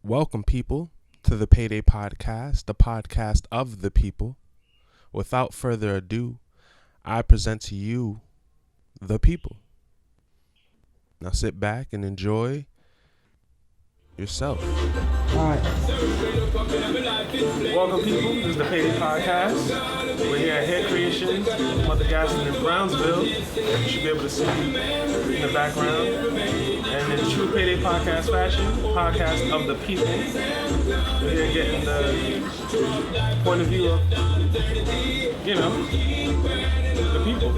Welcome, people, to the Payday Podcast, the podcast of the people. Without further ado, I present to you the people. Now sit back and enjoy yourself. All right. Welcome, people. This is the Payday Podcast. We're here at Hair Creations, Mother Gaston in Brownsville. You should be able to see in the background. And in true Payday Podcast fashion, podcast of the people. We're here getting the point of view of, the people.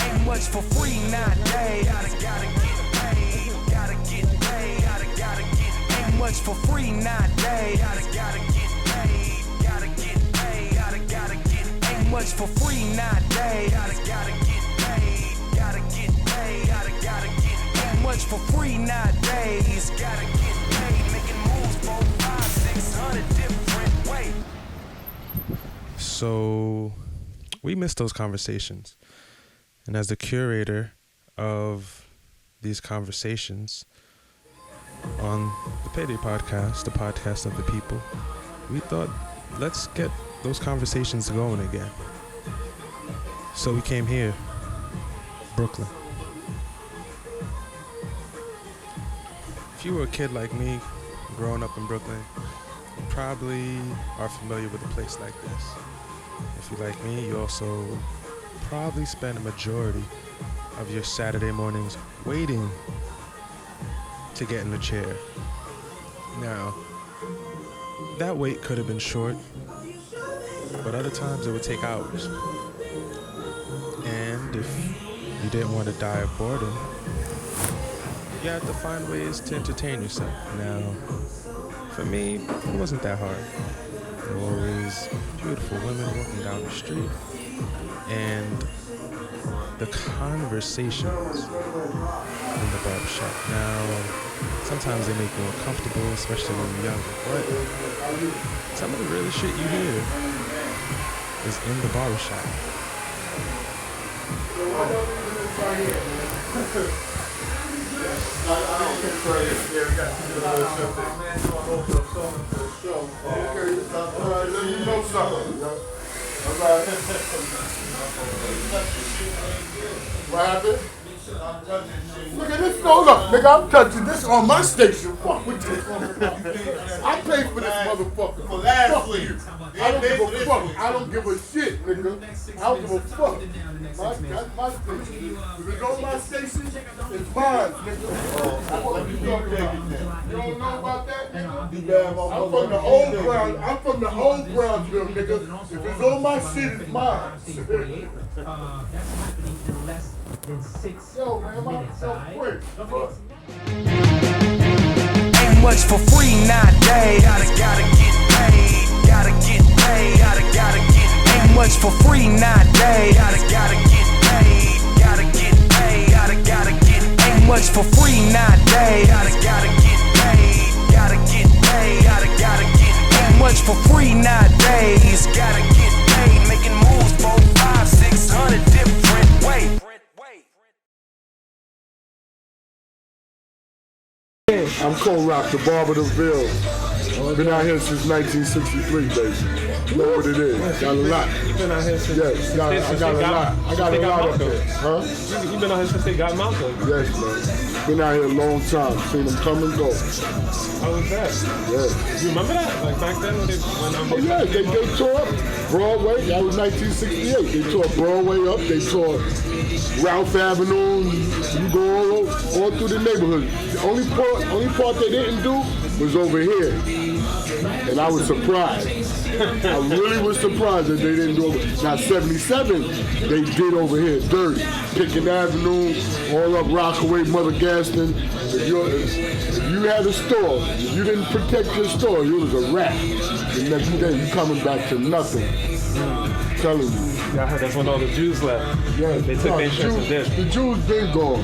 Ain't much for free nowadays. Gotta get paid. Gotta get paid. Gotta get. Ain't much for free nowadays. Gotta get paid. Gotta get paid. Gotta get. Ain't much for free nowadays. Gotta get paid. Gotta get paid. Gotta get. Ain't much for free nowadays. Gotta get paid. Making moves 4, 5, 600 different ways. So we missed those conversations. And as the curator of these conversations on the Payday Podcast, the podcast of the people, we thought, let's get those conversations going again. So we came here, Brooklyn. If you were a kid like me, growing up in Brooklyn, you probably are familiar with a place like this. If you're like me, you also probably spend a majority of your Saturday mornings waiting to get in a chair. Now, that wait could have been short, but other times it would take hours. And if you didn't want to die of boredom, you had to find ways to entertain yourself. Now, for me, it wasn't that hard. There were always beautiful women walking down the street, and the conversations in the barbershop. Now, sometimes they make you uncomfortable, especially when you're younger, but some of the really shit you hear is in the barbershop. What happened? Look at this. No, look, nigga, I'm touching this on my station. Fuck with this. I paid for this motherfucker. For last week. I don't give a fuck. I don't give a shit, nigga. I don't give a fuck. That's my station. If it's on my station, it's mine, nigga. You don't know about that, nigga? I'm from the old ground. I'm from the old Brownsville, nigga. If it's on my shit, it's mine. That's happening in less than 6 minutes. Ain't much for free nowadays. Gotta get paid. Gotta get paid. Gotta get. Ain't much for free nowadays. Gotta get paid. Gotta get paid. Gotta get. Ain't much for free nowadays. Gotta get paid. Gotta get paid. Gotta get. Ain't much for free nowadays. Gotta get paid. Making moves 4, 5, 600 different ways. I'm Co-Rock, the Barber of the Ville. Been out here since 1963, baby. You know what it is. Got a lot. You've been out here since Yes, I got a lot. I got a lot up there. Huh? You've been out here since they got Malcolm. Yes, man. Been out here a long time. Seen them come and go. How was that? Yeah. You remember that? Like back then when they Oh, yeah, they tore Broadway. That was 1968. They tore Broadway up. They tore Ralph Avenue. You go all through the neighborhood. The only part they didn't do was over here. And I was surprised. I really was surprised that they didn't do it. Now, 77, they did over here dirty. Pickett Avenue, all up Rockaway, Mother Gaston. If you had a store, if you didn't protect your store, you was a rat. The next day, you coming back to nothing. I'm telling you. Yeah, I heard that's when all the Jews left. Yeah, They took their insurance and did. The Jews been gone.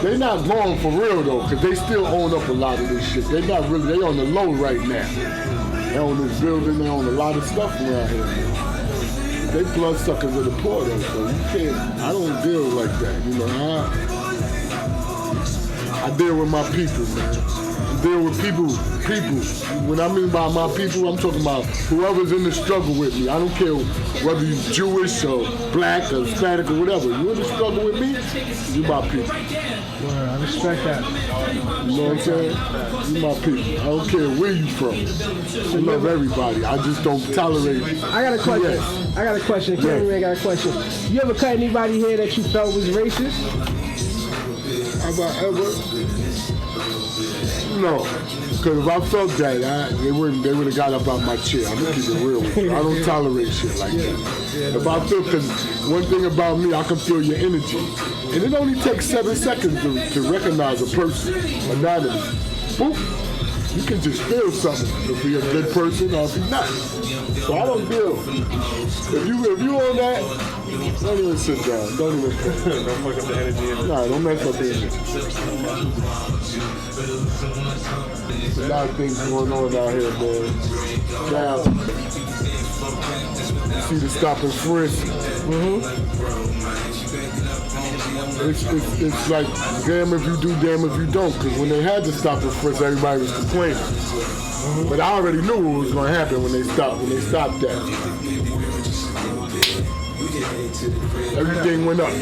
They not gone for real though, because they still own up a lot of this shit. They not really, they on the low right now. They own this building, they own a lot of stuff around here. They bloodsuckers of the poor though, so you can't, I don't deal like that, you know. I deal with my people, man. I deal with people. When I mean by my people, I'm talking about whoever's in the struggle with me. I don't care whether you're Jewish or black or Hispanic or whatever. You're in the struggle with me, you're my people. Well, I respect that. You know what I'm saying? You're my people. I don't care where you from. I love everybody. I just don't tolerate. I got a question. Yes. I got a question. Cameraman got a question. You ever cut anybody here that you felt was racist? Have I ever? No, because if I felt that, they would have got up out my chair. I'm gonna keep it real with you. I don't tolerate shit like that. If I feel, because one thing about me, I can feel your energy, and it only takes 7 seconds to recognize a person anonymously. Boop. You can just feel something to be a good person or if you're not. So I don't deal. If you on that, don't even sit down. Don't even. Don't fuck up the energy. Nah, don't mess up the energy. There's a lot of things going on out here, man. Now, you see the stop and frisk. It's like damn if you do, damn if you don't. Because when they had to stop and frisk, everybody was complaining. But I already knew what was going to happen when they stopped that. Everything went up.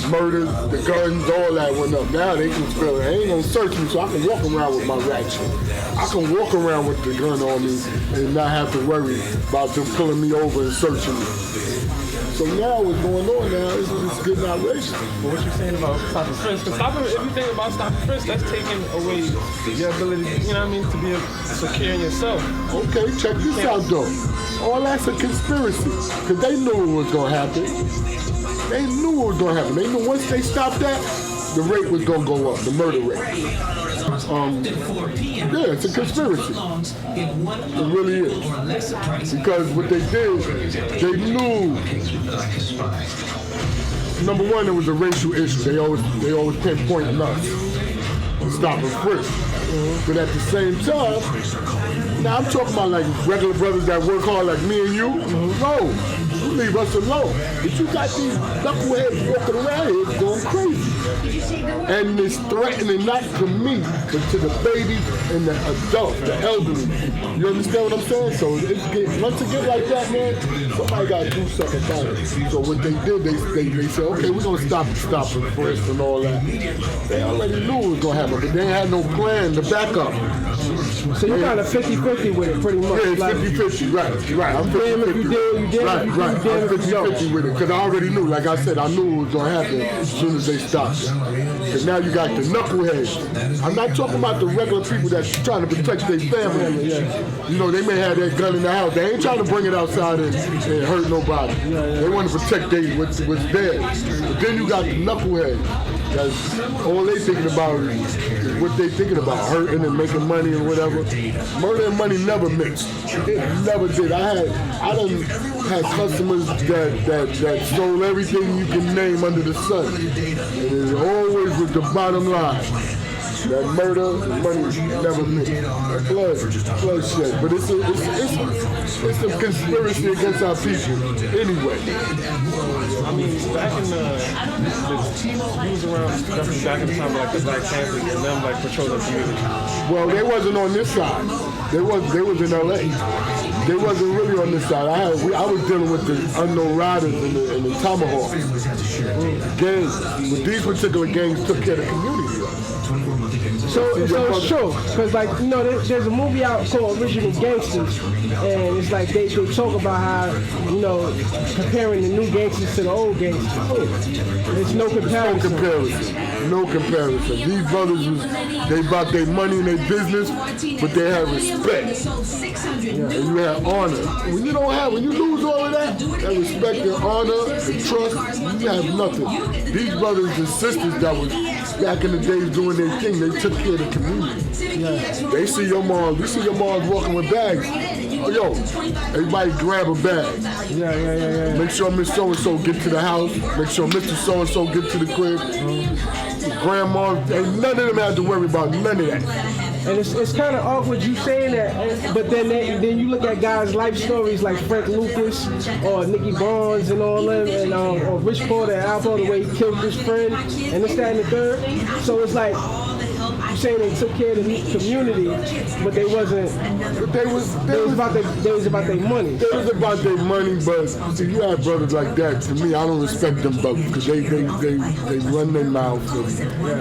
Murders, the guns, all that went up. Now they can feel it. They ain't gonna search me, so I can walk around with my ratchet. I can walk around with the gun on me and not have to worry about them pulling me over and searching me. So now what's going on now is it's getting outrageous. But what you saying about stop and frisk? Because if you think about stop and frisk, that's taking away your ability, you know what I mean, to be secure in yourself. Okay, check this out though. All that's a conspiracy. Because they knew it was going to happen. They knew it was going to happen. They knew once they stopped that, the rate was going to go up, the murder rate. Yeah, it's a conspiracy. It really is. Because what they did, they knew. Number one, it was a racial issue. They always pinpoint us. Stop and frisk. But at the same time, now I'm talking about like regular brothers that work hard like me and you. No, you leave us alone. But you got these knuckleheads walking around here going crazy. And it's threatening not to me, but to the babies and the adults, the elderly. You understand what I'm saying? So once it get like that, man, somebody got to do something about it. So what they did, they said, okay, we're going to stop and frisk and all that. They already knew it was going to happen, but they had no plan to back up. So you're kind of 50-50 with it, pretty much. Yeah, it's 50-50, right. I'm 50-50. If you did, right. I'm 50-50 with it, because I already knew, like I said, I knew it was going to happen as soon as they stopped it. Because now you got the knuckleheads. I'm not talking about the regular people that's trying to protect their family. You know, they may have that gun in the house. They ain't trying to bring it outside and hurt nobody. They want to protect what's theirs. But then you got the knuckleheads. That's all they thinking about is what they thinking about, hurting and making money and whatever. Murder and money never mixed. It never did. I done had customers that sold everything you can name under the sun. And it always was the bottom line. That murder and money never mixed. Bloodshed. But it's a conspiracy against our people. Anyway. I mean, back in he was around definitely back in the time of like the Black Panthers and them like patrolling community. Well, they wasn't on this side. They was in LA. They wasn't really on this side. I was dealing with the unknown riders and the tomahawk gangs. But these particular gangs took care of the community. So it's true, because like, you know, there's a movie out called Original Gangsters, and it's like they talk about how, you know, comparing the new gangsters to the old gangsters. There's no comparison. No comparison. These brothers they about their money and their business, but they have respect. And you have honor. When you lose all of that respect and honor and trust, you have nothing. These brothers and sisters that was back in the days doing their thing, they took care of the community. They see your mom, we see your moms walking with bags. Oh, yo, everybody grab a bag. Yeah. Make sure Miss So-and-so get to the house. Make sure Mr. So-and-so get to the crib. Grandma, ain't none of them had to worry about none of that. And it's kind of awkward you saying that, but then you look at guys' life stories like Frank Lucas or Nicky Barnes and all them, and or Rich Porter and Al Porter, the way he killed his friend, and this, that, and the third. So it's like, saying they took care of the community, but they wasn't. But they was about their money. They was about their money, but see, you have brothers like that. To me, I don't respect them brothers because they run their mouth.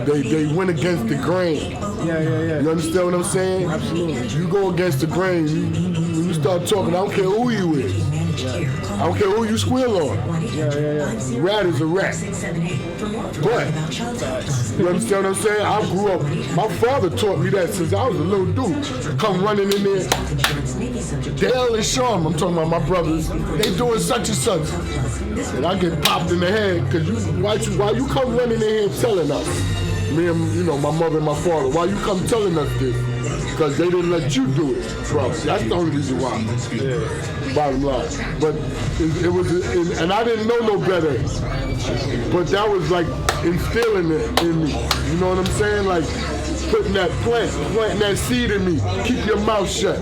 They went against the grain. Yeah. You understand what I'm saying? Absolutely. You go against the grain. When you start talking, I don't care who you is. I don't care who you squeal on. Yeah. Rat is a rat. But, you understand what I'm saying? I grew up, my father taught me that since I was a little dude. Come running in there. Dale and Sean, I'm talking about my brothers, they doing such and such. And I get popped in the head, because why you come running in here and telling us? Me and, my mother and my father, why you come telling us this? Because they didn't let you do it, bro. That's the only reason why. Yeah. Bottom line. But it was, and I didn't know no better. But that was like instilling it in me. You know what I'm saying? Like putting that planting that seed in me. Keep your mouth shut.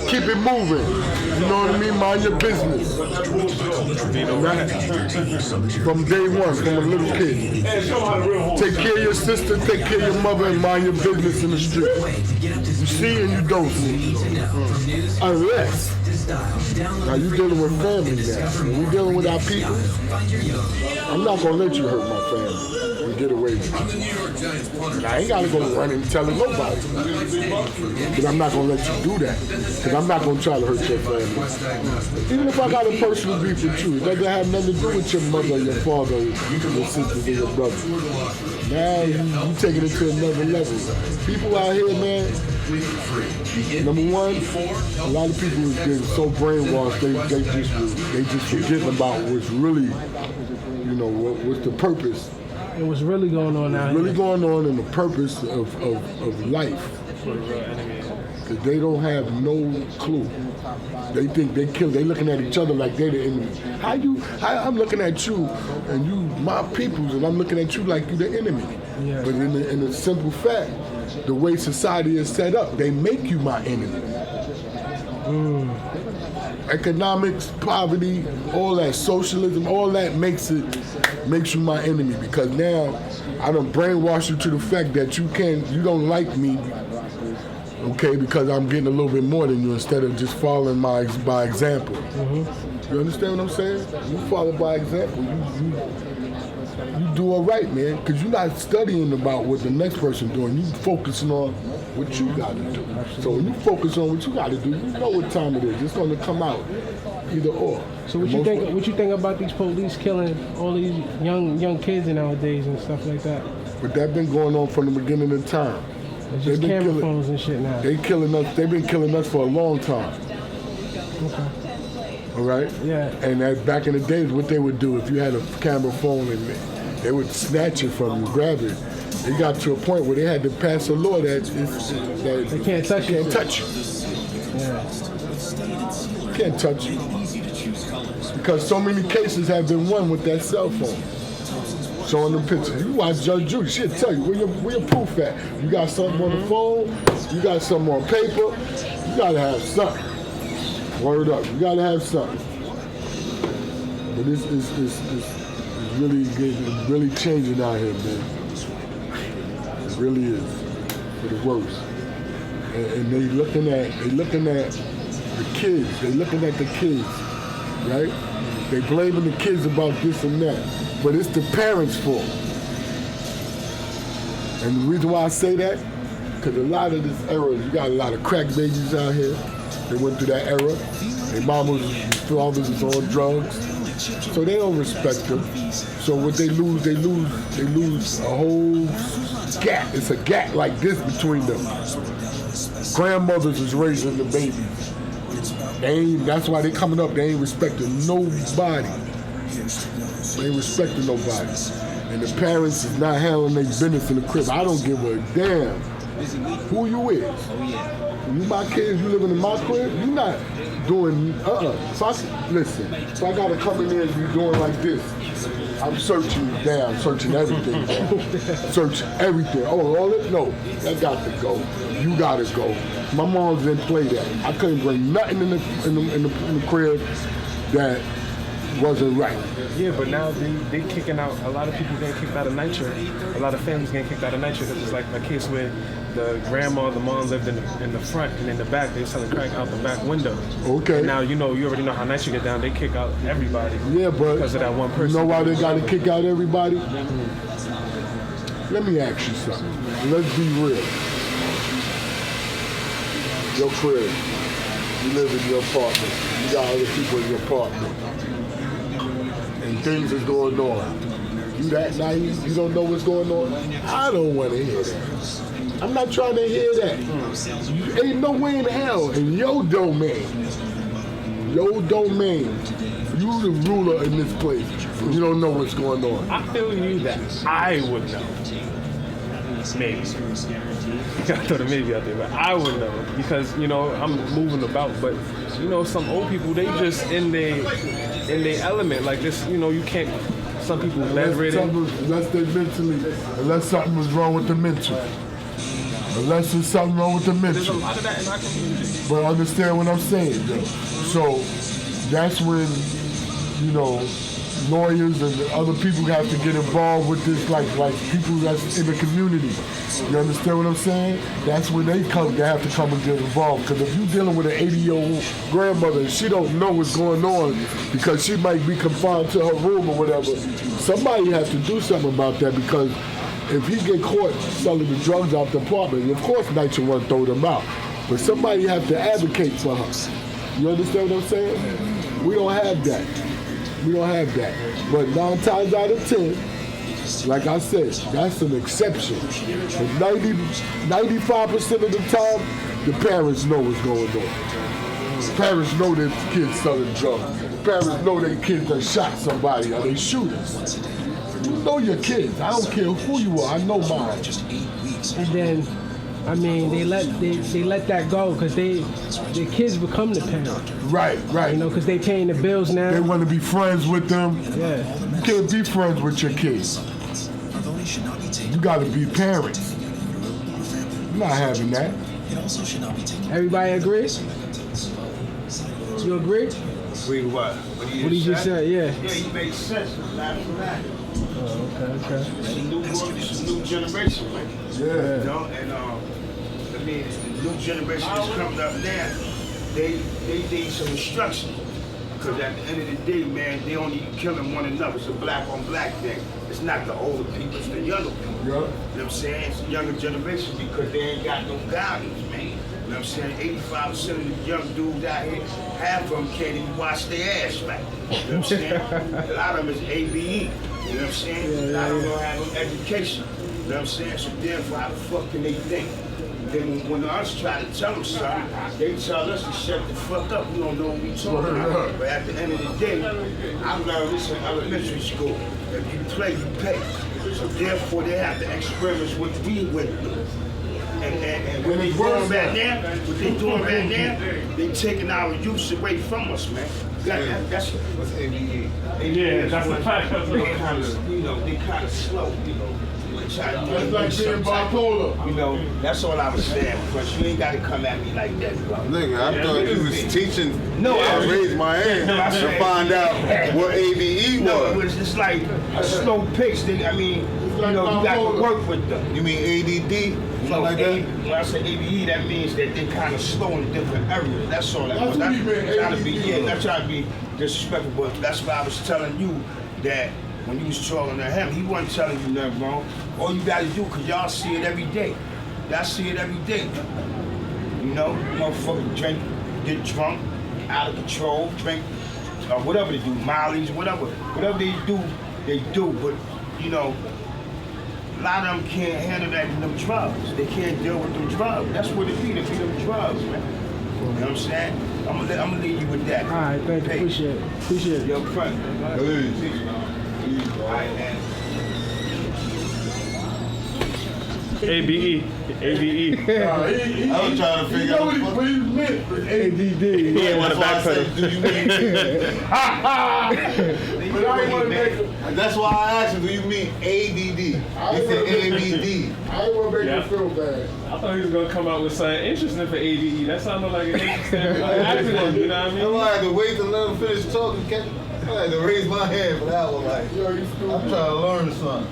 Keep it moving. You know what I mean? Mind your business. From day one, from a little kid. Take care of your sister, take care of your mother, and mind your business in the street. You see and you don't see. Unless, now you dealing with family now. When we dealing with our people, I'm not gonna let you hurt my family and get away with it. And I ain't gotta go running and telling nobody. But I'm not gonna let you do that. Because I'm not gonna try to hurt your family. Even if I got a personal beef with you, it doesn't have nothing to do with your mother, your father, your sisters, and your brother. Now you taking it to another level. People out here, man. Number one, a lot of people is getting so brainwashed they just forgetting about what's really, what's the purpose. And what's really going on out here. Really going on in the purpose of life. Because they don't have no clue. They think they looking at each other like they're the enemy. I'm looking at you and you my peoples and I'm looking at you like you the enemy. Yeah. But in the simple fact, the way society is set up, they make you my enemy. Economics, poverty, all that, socialism, all that makes you my enemy because now I done brainwashed you to the fact that you don't like me, okay, because I'm getting a little bit more than you instead of just following by example. Mm-hmm. You understand what I'm saying? You follow by example. You do all right, man, because you're not studying about what the next person doing. You focusing on what you got to do. So when you focus on what you got to do, you know what time it is. It's going to come out either or. So what you think about these police killing all these young kids nowadays and stuff like that? But that's been going on from the beginning of time. It's just camera phones and shit now. They've been killing us for a long time. Okay. All right? Yeah. And back in the days, what they would do if you had a camera phone and they would snatch it from you, grab it. It got to a point where they had to pass a law that they can't touch you. Can't touch you. Yeah. Can't touch you. Because so many cases have been won with that cell phone. Showing them pictures. You watch Judge Judy, she'll tell you where your proof at. You got something on the phone, you got something on paper, you gotta have something. Word up, you gotta have something. But it's really good, it's really changing out here, man. It really is, for the worse. And they looking at the kids, right? They blaming the kids about this and that, but it's the parents' fault. And the reason why I say that, because a lot of this era, you got a lot of crack babies out here. They went through that era. Their mamas and fathers was on drugs. So they don't respect them. So what they lose a whole gap. It's a gap like this between them. Grandmothers is raising the babies. That's why they coming up, they ain't respecting nobody. They ain't respecting nobody. And the parents is not handling their business in the crib. I don't give a damn who you is. You my kids, you living in my crib, you not doing, listen, if I gotta come in there and be doing like this, I'm searching you down, searching everything down. Search everything. Oh, all it? No, that got to go. You gotta go. My mom didn't play that. I couldn't bring nothing in the crib that wasn't right. Yeah, but now they kicking out, a lot of people getting kicked out of Nitro. A lot of families getting kicked out of Nitro because it's like a case where the grandma and the mom lived in the front, and in the back they selling crack out the back window. Okay. And now you already know how Nitro get down. They kick out everybody. Yeah, but because of that one person. You know why they got to kick out everybody? Let me ask you something. Let's be real. Your crib. You live in your apartment. You got other people in your apartment. And things is going on. You that naive? You don't know what's going on? I don't want to hear that. I'm not trying to hear that. Ain't no way in hell in your domain. You the ruler in this place. You don't know what's going on. I feel you that I would know. Maybe. I throw the maybe out there, but I would know because I'm moving about. But some old people, they just in their element like this. You can't. Some people bedridden. Unless they mentally, unless something was wrong with the mental. Unless there's something wrong with the mental. There's a lot of that in our community. But understand what I'm saying, though. So that's when lawyers and other people have to get involved with this, like people that's in the community. You understand what I'm saying? That's when they have to come and get involved. Because if you're dealing with an 80-year-old grandmother and she don't know what's going on because she might be confined to her room or whatever, somebody has to do something about that because if he get caught selling the drugs out the apartment, of course Nitro won't throw them out. But somebody has to advocate for her. You understand what I'm saying? We don't have that. But 9 times out of 10, like I said, that's an exception. But 95% of the time, the parents know what's going on. Parents know their kids selling drugs. Parents know their kids that shot somebody or they shooters. You know your kids. I don't care who you are. I know mine. And then, they let that go because their kids become the parent. Right. Because they paying the bills now. They want to be friends with them. Yeah. You can't be friends with your kids. You got to be parents. I'm not having that. Everybody agrees? You agree? Agree what? What did you just say? Yeah. Yeah, he makes sense. Oh, okay. It's a new generation, man. Yeah. And the new generation that's coming up now, they need some instruction. Because at the end of the day, man, they only killing one another. It's a black on black thing. It's not the older people, it's the younger people. Yeah. You know what I'm saying? It's the younger generation because they ain't got no values, man. You know what I'm saying? 85% of the young dudes out here, half of them can't even wash their ass right. You know what I'm saying? A lot of them is ABE. You know what I'm saying? A lot of them don't have no education. You know what I'm saying? So therefore, how the fuck can they think? Then when us try to tell them something, they tell us to shut the fuck up. We don't know what we talking about. But at the end of the day, I learned this in elementary school. If you play, you pay. So therefore, they have to experience what we went through. And what they doing right now, they taking our youth away from us, man. That's what's ABE. Yeah, that's the fact. They kind of slow, That's like being bipolar. That's all I was saying, because you ain't got to come at me like that, bro. Nigga, I thought you was teaching. No, I raised my hand to find out what ABE was. No, it was just like a slow pace. You got to work with them. You mean ADD? No, like that? When I say ABE, that means that they kind of slow in different areas. That's all that was. That's what you meant, Not trying to be disrespectful, but that's why I was telling you that when you was talking to him, he wasn't telling you nothing wrong. All you got to do, because y'all see it every day. Y'all see it every day. Motherfuckers drink, get drunk, out of control, drink, whatever they do, Molly's, whatever. Whatever they do. But, a lot of them can't handle that in them drugs. They can't deal with them drugs. That's what it be, them drugs, man. You know what I'm saying? I'm gonna leave you with that. All right, thank you. Appreciate it. Yo, friend. All right, man. ABE. I was trying to figure out what he meant with ADD. He ain't want to backpedal. Do you mean? That's why I asked him, do you mean ADD? He said ABD. I ain't want to make him feel bad. I thought he was going to come out with something interesting for ABE. That sounded like an interesting acronym, you know what I mean? I had to wait to let him finish talking. had to raise my hand for that one. Like, I'm trying to learn something.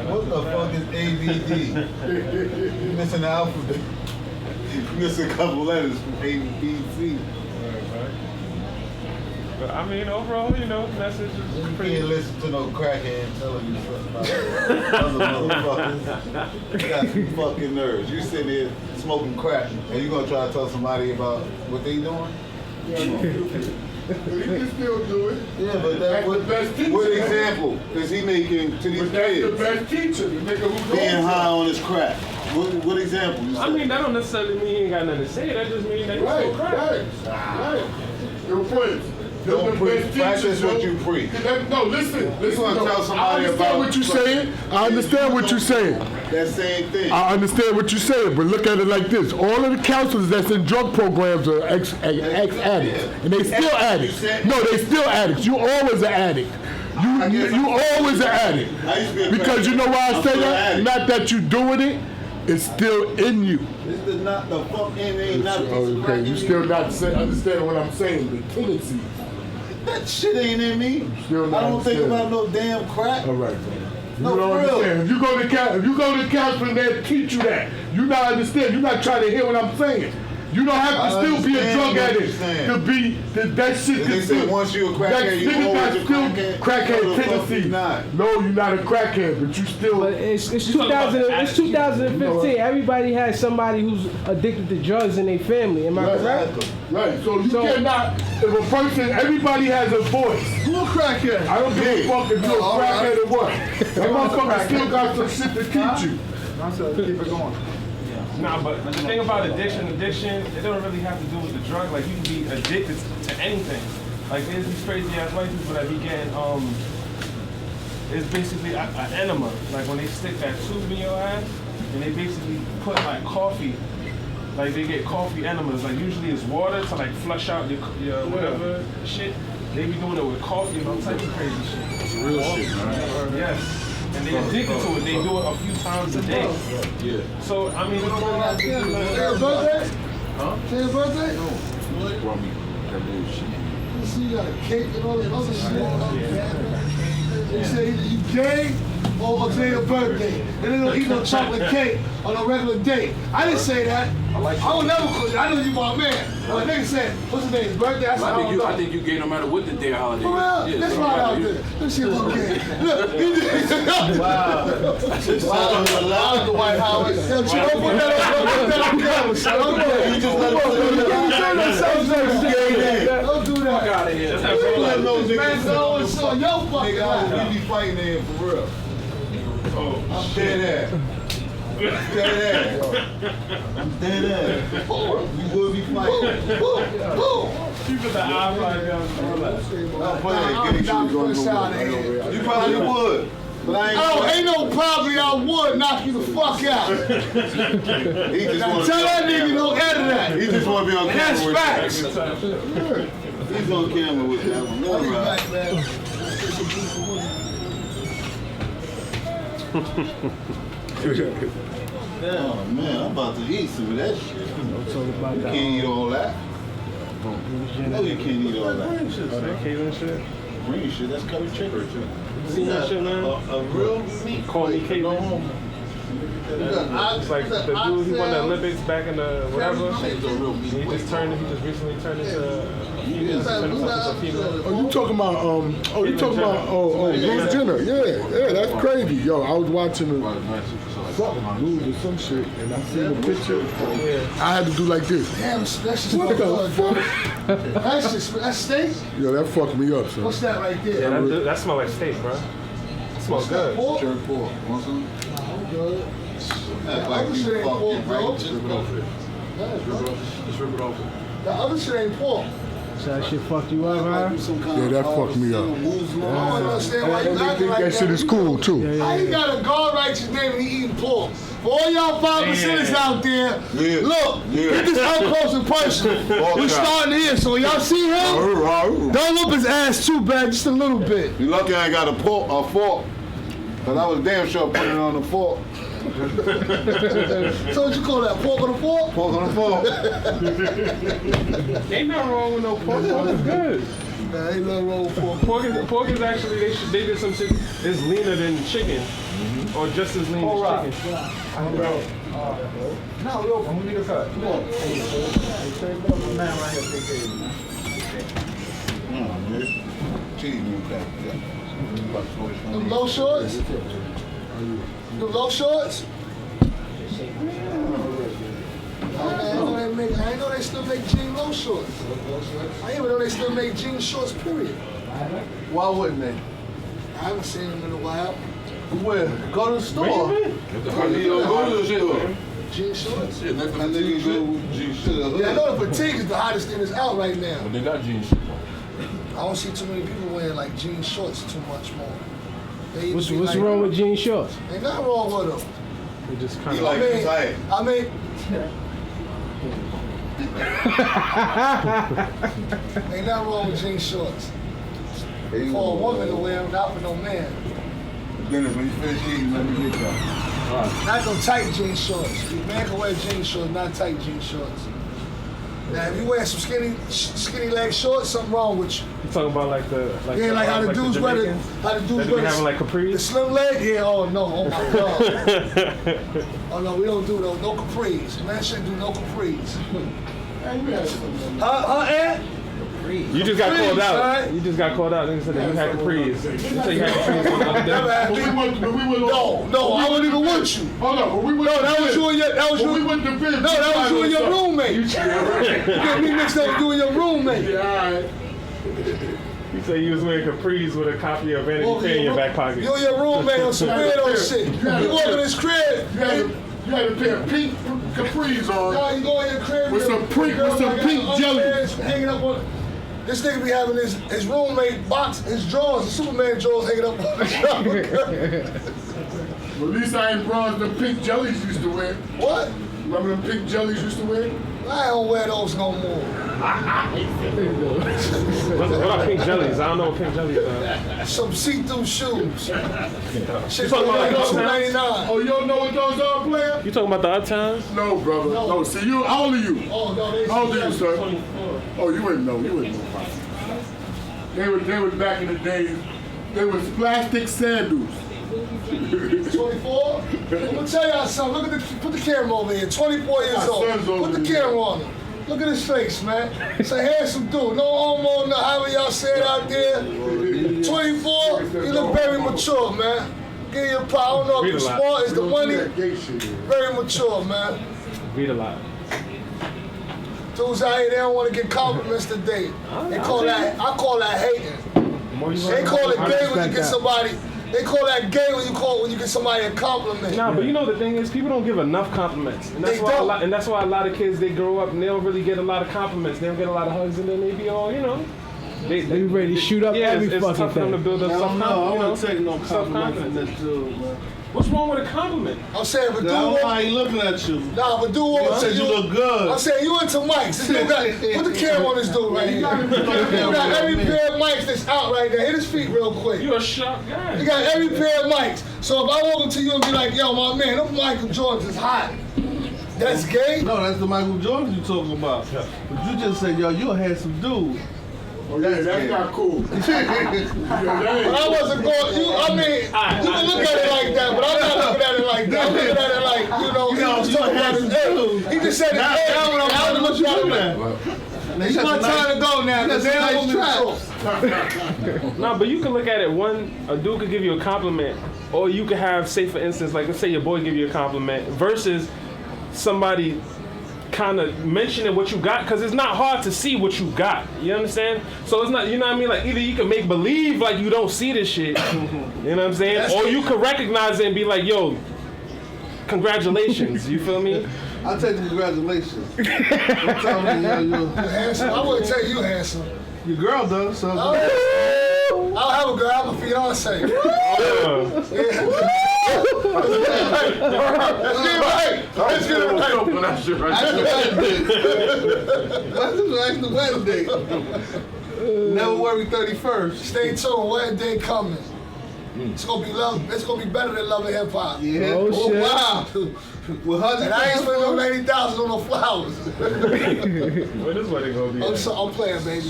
What the fuck is ABD? You missing the alphabet. You missing a couple letters from A, B, C. But I mean, overall, you know, the message is You pretty. can't listen to no crackhead telling you something about other motherfuckers. You got some fucking nerves. You sitting there smoking crack, and you gonna try to tell somebody about what they doing? You can still do it. Yeah, but That's the best teacher. what example is he making to these But that's the kids? best teacher, the nigga who Being knows. high on his crack. What example? You I say? mean, that don't necessarily mean he ain't got nothing to say. That just means that he's Right, so crap. right. Your friends. Don't preach. Practice what you preach. No, listen. You wanna no, tell somebody I understand about what you're saying. I understand what you're saying. That same thing. I understand what you're saying, but look at it like this. All of the counselors that's in drug programs are ex-addicts. And they still addicts. No, they still addicts. You always an addict. You always an addict. Because you know why I say that? Not that you doing it, it's still in you. This is not the fuck ain't nothing. Okay, you still not understand what I'm saying, the tendency. That shit ain't in me. Still I not don't think understand. about no damn crack. All right, you No, don't for real. understand. If you go to counseling, they'll teach you that. You not understand. You're not trying to hear what I'm saying. You don't have to I still be a understand drug what addict you're saying. to be that shit. They say once you a crackhead, you always a crackhead. Crackhead No, the fuck tendency. you not. No, you're not a crackhead, but you still. But it's You talking about 2000. It's attitude. 2015. Everybody has somebody who's addicted to drugs in their family. Am I correct? Right, so you cannot, if a person, everybody has a voice. Who a crackhead? I don't give a fuck if you're a crackhead or what. That motherfucker still got some shit to teach you. Keep it going. Nah, but the thing about addiction, it don't really have to do with the drug. Like, you can be addicted to anything. Like, there's these crazy ass white people that be getting, it's basically an enema. Like, when they stick that tube in your ass, and they basically put, like, coffee, like, they get coffee enemas. Like, usually it's water to, like, flush out your whatever shit. They be doing it with coffee and all types of crazy shit. It's real shit, man. Yes. And they addicted to it. They do it a few times a day. Yeah. So, I mean, it don't really have to do with Your birthday? Huh? Your birthday? No. Brought me that bullshit. You see, you got a cake and all this other shit. They say either you gay or today your birthday. And they don't eat no chocolate cake on a regular day. I didn't say that. I would never cook it. I know you my man. But nigga said, what's his name? His birthday? I said, I think you gay no matter what the day or holiday for real? is. That's right out there. This shit look gay. Look, he did. Wow. Wow, the White House. Don't put that on camera. You just let Don't do that. Fuck out of here. let those Man, niggas so it's so your fucking Nigga, life. we be fighting there for real. Oh, I'm dead ass. Dead ass. I'm dead ass. We would be fighting. You put the eye like I'm playing. You probably would. But I ain't. Oh, ain't no probably I would knock you the fuck out. He just Now wanna tell be that on nigga camera. don't edit that. He just want to be on And that's camera facts. with that. He's on camera with that one. I'll be All right. back, man. Oh man, I'm about to eat some of that shit. You can't eat all that. No, you can't eat all that. Caitlin shit. Green shit, that's curry chicken. Seen that shit, man? A real meat. Call me Caitlin. It's like the dude, he won the Olympics back in the whatever. He just recently turned into a female. Oh, you talking about, Bruce Jenner. Yeah, that's crazy. Yo, I was watching something, news or some shit, and I seen the picture. I had to do like this. Damn, that's just What the good. fuck? That's steak? Yo, that fucked me up, son. What's that right there? Yeah, that smells like steak, bro. It smells good. Pork? Jerk pork. Want some? Good. Act like you Shit ain't pork, fucking bro. right. Just rip it off it. Just rip it off it. The other shit ain't pork. So that shit fucked you up, huh? Yeah, that fucked me up. I don't understand why you And they acting think like that shit is cool, too. How you got a God righteous name and he eating pork? For all y'all 5%ers out there, look, get this up close and personal. We starting here, so y'all see him? Don't whoop his ass too bad, just a little bit. You lucky I ain't got a fork. Cause I was damn sure putting it on the fork. So what you call that, pork on the fork? Pork on the fork. Ain't nothing wrong with no pork. Pork is good. Nah, ain't nothing wrong with pork. Pork is actually, they did some shit, it's leaner than chicken. Or just as lean as chicken. No, we open. We need a cut. Come on. Man right here, take care. Cheese, Them low shorts? Them low shorts? I didn't know they still make jean low shorts. I didn't even know they still make jean shorts, period. Why wouldn't they? I haven't seen them in a while. Where? Go to the store. Go to the store. Jean shorts? Yeah, that's the Jean shorts. Yeah, I know the fatigue is the hottest thing that's out right now. But they got jeans shit. I don't see too many people wearing like jean shorts too much more. What's wrong with jean shorts? Ain't nothing wrong with them. They just kind of Like tight. I mean, ain't nothing wrong with jean shorts. For a woman to wear them, not for no man. Dennis, when you finish eating, let me get some. Not them tight jean shorts. A man can wear jean shorts, not tight jean shorts. Now, if you wear some skinny leg shorts, something wrong with you. You talking about like how the dudes wear the, having like capris? The slim leg? Yeah, oh no, oh my God. Oh no, we don't do those, no capris. Man shouldn't do no capris. Ed? You just got called out. Right? You just got called out. They said that you had capris. You said you had capris on the other day. No, I wasn't even with you. Hold on, when we went that was you and your, that was you. We went to bed. No, that was you and your roommate. You get me mixed up with you and your roommate. Yeah, all right. You say you was wearing capris with a copy of Vanity Fair in your back pocket. You and your roommate on some weirdo shit. You walk in his crib. You had a pair of pink capris on. No, you go in your crib with some pink jelly. Hanging up on. This nigga be having his roommate box, his drawers, the Superman drawers hanging up on the shower. Well, at least I ain't bronze the pink jellies used to wear. What? Remember them pink jellies used to wear? I don't wear those no more. What are pink jellies? I don't know what pink jellies are. Some see-through shoes. Shit talking about like $2.99. Oh, you don't know what those are, player? You talking about the Uptowns? No, brother. No. See, you, how old are you? Oh, no, how old are you, sir? 24. Oh, you wouldn't know. They were back in the days. They was plastic sandals. 24? I'm gonna tell y'all something. Put the camera over here. 24 years old. Put the camera on him. Look at his face, man. It's a handsome dude. No homo, no however y'all say it out there. 24, you look very mature, man. Give you a power. I don't know if the sport is the money. Very mature, man. Read a lot. Dudes out here, they don't want to get compliments today. I call that hating. They call it gay when you get somebody. They call that gay when you get somebody a compliment. Nah, but you know the thing is, people don't give enough compliments, and that's why a lot of kids, they grow up and they don't really get a lot of compliments. They don't get a lot of hugs, and then they be all, you know, they be ready to shoot up every fucking thing. It's tough for them to build up self-confidence. What's wrong with a compliment? I'm saying, but dude, I ain't looking at you. Nah, but dude, you said you look good. I'm saying you into mics. This dude got, put the camera on this dude right here. You got every pair of mics that's out right there. Hit his feet real quick. You a sharp guy. You got every pair of mics. So if I walk up to you and be like, yo, my man, them Michael Jordans is hot. That's gay? No, that's the Michael Jordan you talking about. But you just said, yo, you a handsome dude. Oh, yeah, that's not cool. But I wasn't going, you can look at it like that, but I'm not looking at it like that. I'm looking at it like, he was talking about his head. He just said his head. I was looking at it. It's my time to go now, because they don't want Nah, but you can look at it, a dude could give you a compliment, or you could have, say for instance, like let's say your boy give you a compliment, versus somebody kind of mentioning what you got, because it's not hard to see what you got. You understand? So it's not, you know what I mean? Like either you can make believe like you don't see this shit, you know what I'm saying? Or you can recognize it and be like, yo, congratulations. You feel me? I'll take the congratulations. Don't tell me you're handsome. I wouldn't tell you handsome. Your girl does, so. I don't have a girl, I have a fiance. Let's get it right. That's the wedding date. Never worry 31st. Stay tuned, wedding day coming. It's gonna be love. It's gonna be better than Love and Hip Hop. Yeah. Oh shit. Wow. And I ain't spending no $90,000 on no flowers. What is wedding gonna be? I'm playing, baby.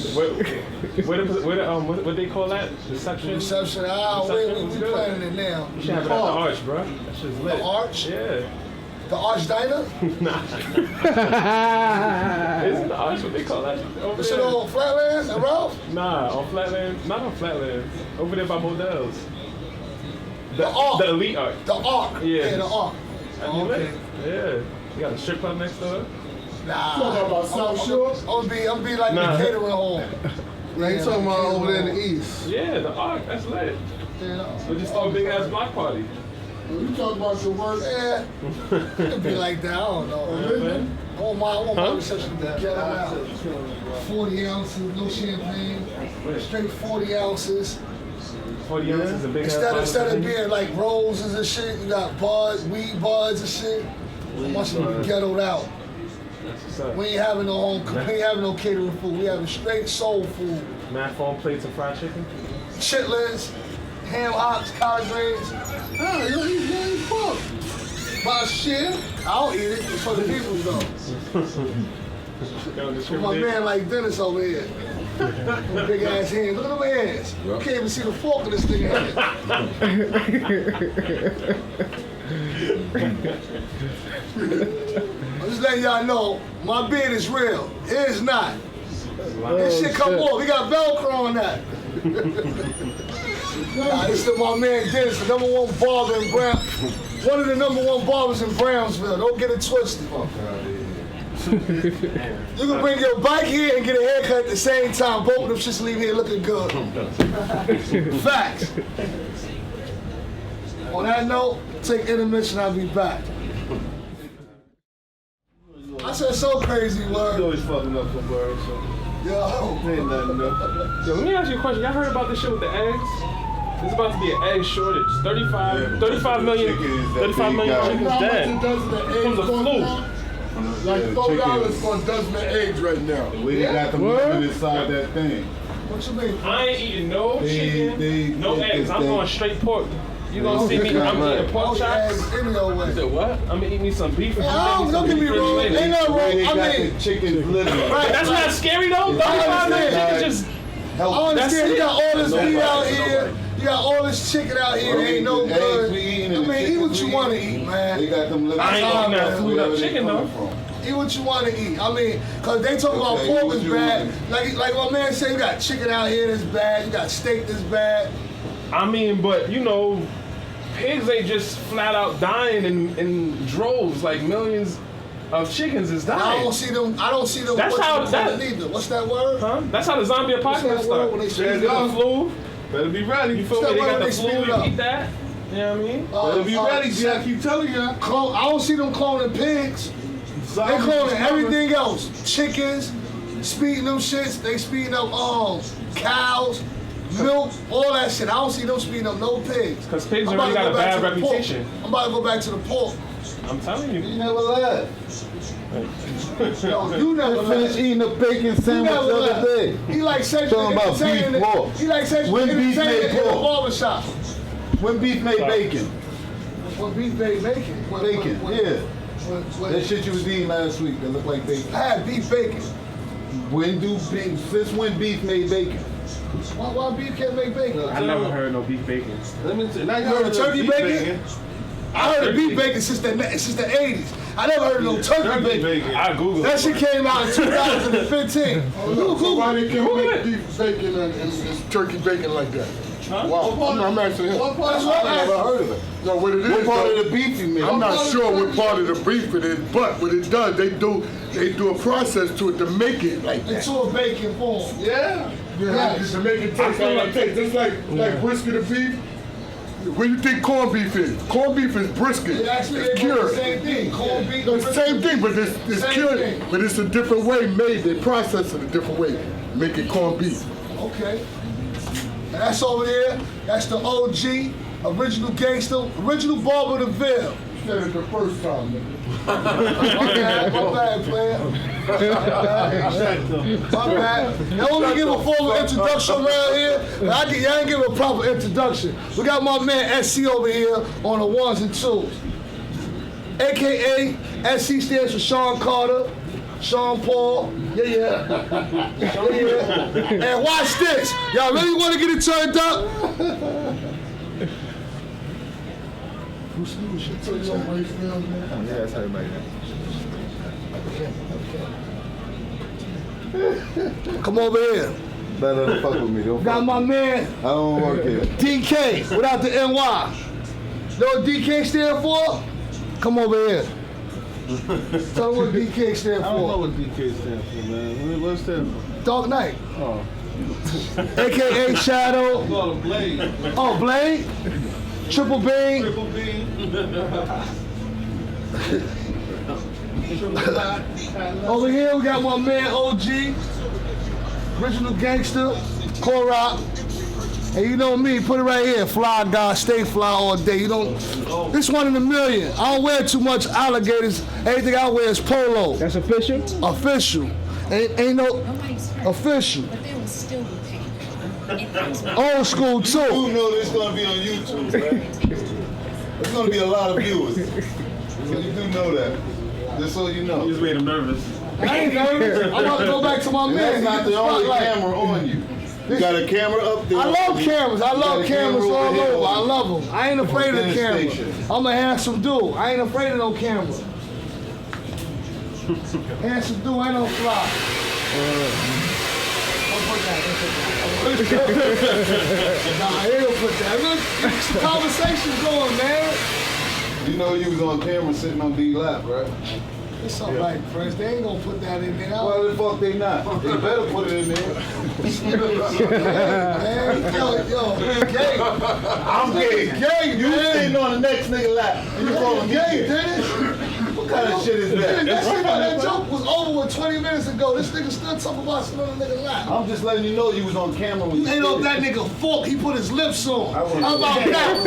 What they call that? Reception? Reception. We planning it now. You should have it at the Arch, bro. That shit's lit. The Arch? Yeah. The Arch Diner? Nah. Isn't the Arch what they call that? Over Is it there? on Flatlands and Ralph? Nah, on Flatlands. Not on Flatlands. Over there by Modell's. The Arc. The Elite Arc. The Arc. Yeah. The Arc. Oh, okay. Yeah. You got a strip club next door? Nah. Talking about South Shore? I'm gonna be like Nah. the catering home. Like you talking about over there in the east? Yeah, the Arc. That's lit. Yeah. We just threw a big ass block party. You talking about your work? Yeah. It'd be like that. I don't know. Man. I want my reception to get out. 40 ounces, no champagne. Straight 40 ounces. 40 ounces is a big ass Instead of being like roses and shit, you got buds, weed buds and shit. I want you to be ghettoed out. That's what's up. We ain't having no home, we ain't having no catering food. We having straight soul food. Mad foam plates of fried chicken? Chitlins, ham hocks, collard greens. Oh, you don't eat any pork. But shit, I don't eat it. It's for the people though. My man like Dennis over here. With big ass hands. Look at them hands. You can't even see the fork in this thing hand. I'm just letting y'all know, my beard is real. It is not. This shit come off. We got Velcro on that. Nah, this is my man Dennis, the #1 barber in one of the #1 barbers in Brownsville. Don't get it twisted. You can bring your bike here and get a haircut at the same time. Both of them shits leave here looking good. Facts. On that note, take intermission, I'll be back. I said so crazy, word. You always fucking up some words, so. Yo. Ain't nothing new. Yo, let me ask you a question. Y'all heard about this shit with the eggs? There's about to be an egg shortage. 35 million chickens dead. From the flu. Like $4 for a dozen of eggs right now. We got them living inside that thing. What you mean? I ain't eating no chicken, no eggs. I'm going straight pork. You gonna see me? I'm eating pork chops. You said what? I'm gonna eat me some beef. Don't get me wrong. Ain't nothing wrong. I mean, chickens living. Right, that's not scary though. 35 million chickens just. I understand. You got all this meat out here. You got all this chicken out here. Ain't no good. I mean, eat what you want to eat, man. They got them living. I ain't eating that food up chicken though. Eat what you want to eat. I mean, cause they talk about pork is bad. Like my man said, you got chicken out here that's bad. You got steak that's bad. I mean, but you know, pigs ain't just flat out dying in droves. Like millions of chickens is dying. I don't see them. That's how that. Either. What's that word? Huh? That's how the zombie apocalypse started. When they They got the flu. Better be ready. You feel me? They got the flu. You eat that. You know what I mean? Better be ready, G. I keep telling you. I don't see them cloning pigs. They cloning everything else. Chickens, speeding them shits. They speeding up cows, milk, all that shit. I don't see them speeding up no pigs. Because pigs already got a bad reputation. I'm about to go back to the pork. I'm telling you. You never laugh. Yo, you never finished eating the bacon sandwich the other day. He like sexually entertaining it. He like sexually entertaining in the barbershop. When beef made bacon. When beef made bacon? Bacon, yeah. That shit you was eating last week that looked like bacon. I had beef bacon. Since when beef made bacon? Why beef can't make bacon? I never heard no beef bacon. Let me tell you. You heard of turkey bacon? I heard of beef bacon since the 80s. I never heard of no turkey bacon. I Googled that shit came out in 2015. So why they can't make beef bacon and turkey bacon like that? Huh? Wow, I'm asking him. I never heard of it. No, what it is, what part of the beef you make? I'm not sure what part of the beef it is, but what it does, they do a process to it to make it like that. Into a bacon form. Yeah. Yeah, to make it taste like that. Just like brisket of beef. What do you think corned beef is? Corned beef is brisket. It's cured. The same thing. Corned beef. No, it's the same thing, but it's cured. But it's a different way made. They process it a different way. Make it corned beef. Okay. And that's over there. That's the OG, original gangster, original barber of the Ville. You said it the first time, nigga. My bad, player. My bad. They only give a formal introduction around here, but I ain't give a proper introduction. We got my man SC over here on the ones and twos. AKA, SC stands for Sean Carter. Sean Paul. Yeah. And watch this. Y'all really want to get it turned up? Bruce Lee, shit tell you on race now, man. Yeah, that's how everybody Come over here. Better fuck with me. Don't Got fuck my man, I don't work here. DK, without the NY. You know what DK stand for? Come over here. Tell them what DK stand for. I don't know what DK stands for, man. What stands for? Dark Knight. Oh. AKA Shadow. Oh, Blade. Oh, Blade? Triple Beam. Triple beam. Over here we got my man OG. Original gangster. Korok. And you know me, put it right here. Fly guy, stay fly all day. You don't, this one in a million. I don't wear too much alligators. Everything I wear is polo. That's official? Official. Ain't no official. But they will still be paid. Old school too. You know this gonna be on YouTube, right? There's gonna be a lot of viewers. So you do know that. Just so you know. You just made him nervous. I ain't nervous. I'm about to go back to my And man. that's not the only camera on you. You got a camera up there. I love cameras. I love cameras all over. I love them. I ain't afraid of the camera. Station. I'm a handsome dude. I ain't afraid of no camera. Handsome dude, I don't fly. Don't put that. Nah, I ain't gonna put that. Look, conversation's going, man. You know you was on camera sitting on D lap, right? It's all right, friends. They ain't gonna put that in there. Why the fuck they not? They better put it in there. Man, yo, gay. I'm gay. Gay, You man. sitting on the next nigga lap and you calling me Gay, gay. Dennis. What kind of shit is that? That joke was over with 20 minutes ago. This nigga still talking about sitting on a nigga lap. I'm just letting you know you was on camera when You ain't on that nigga fork. He put his lips on. How about that?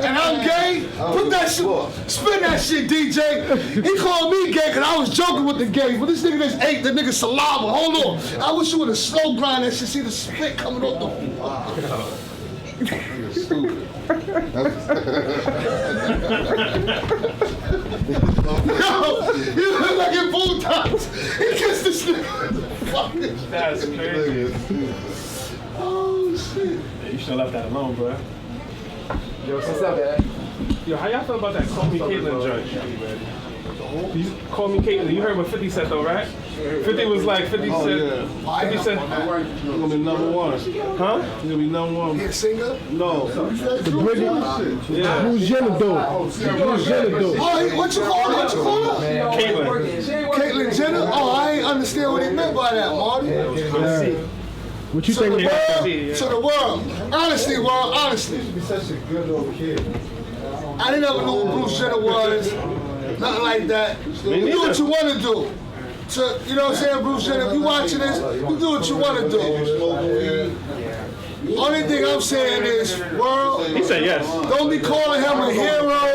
And I'm gay? Put that shit, spin that shit, DJ. He called me gay because I was joking with the gay, but this nigga just ate the nigga saliva. Hold on. I wish you would have slow grind that shit. See the spit coming off the Stupid. Yo, you look like in Boondocks. He kissed this nigga. That's crazy. Oh, shit. You should have left that alone, bro. Yo, what's up, man? Yo, how y'all feel about that Call Me Caitlyn joint? You Call Me Caitlyn. You heard what 50 said though, right? 50 was like 50 Oh, said. yeah. 50 said. You're gonna be number one. Huh? You're gonna be number one. He a singer? No. The British. Yeah. Who's Jenna doing? Who's Jenna doing? Oh, what you call her? What you call her? Caitlyn. Caitlyn Jenner? Oh, I ain't understand what he meant by that, Marty. What you To the think about world, to the world. Honestly, world, honestly. You're such a good little kid. I didn't ever know who Bruce Jenner was. Nothing like that. You do what you want to do. So, you know what I'm saying, Bruce Jenner? If you watching this, you do what you want to do. Only thing I'm saying is, world, He said yes. don't be calling him a hero.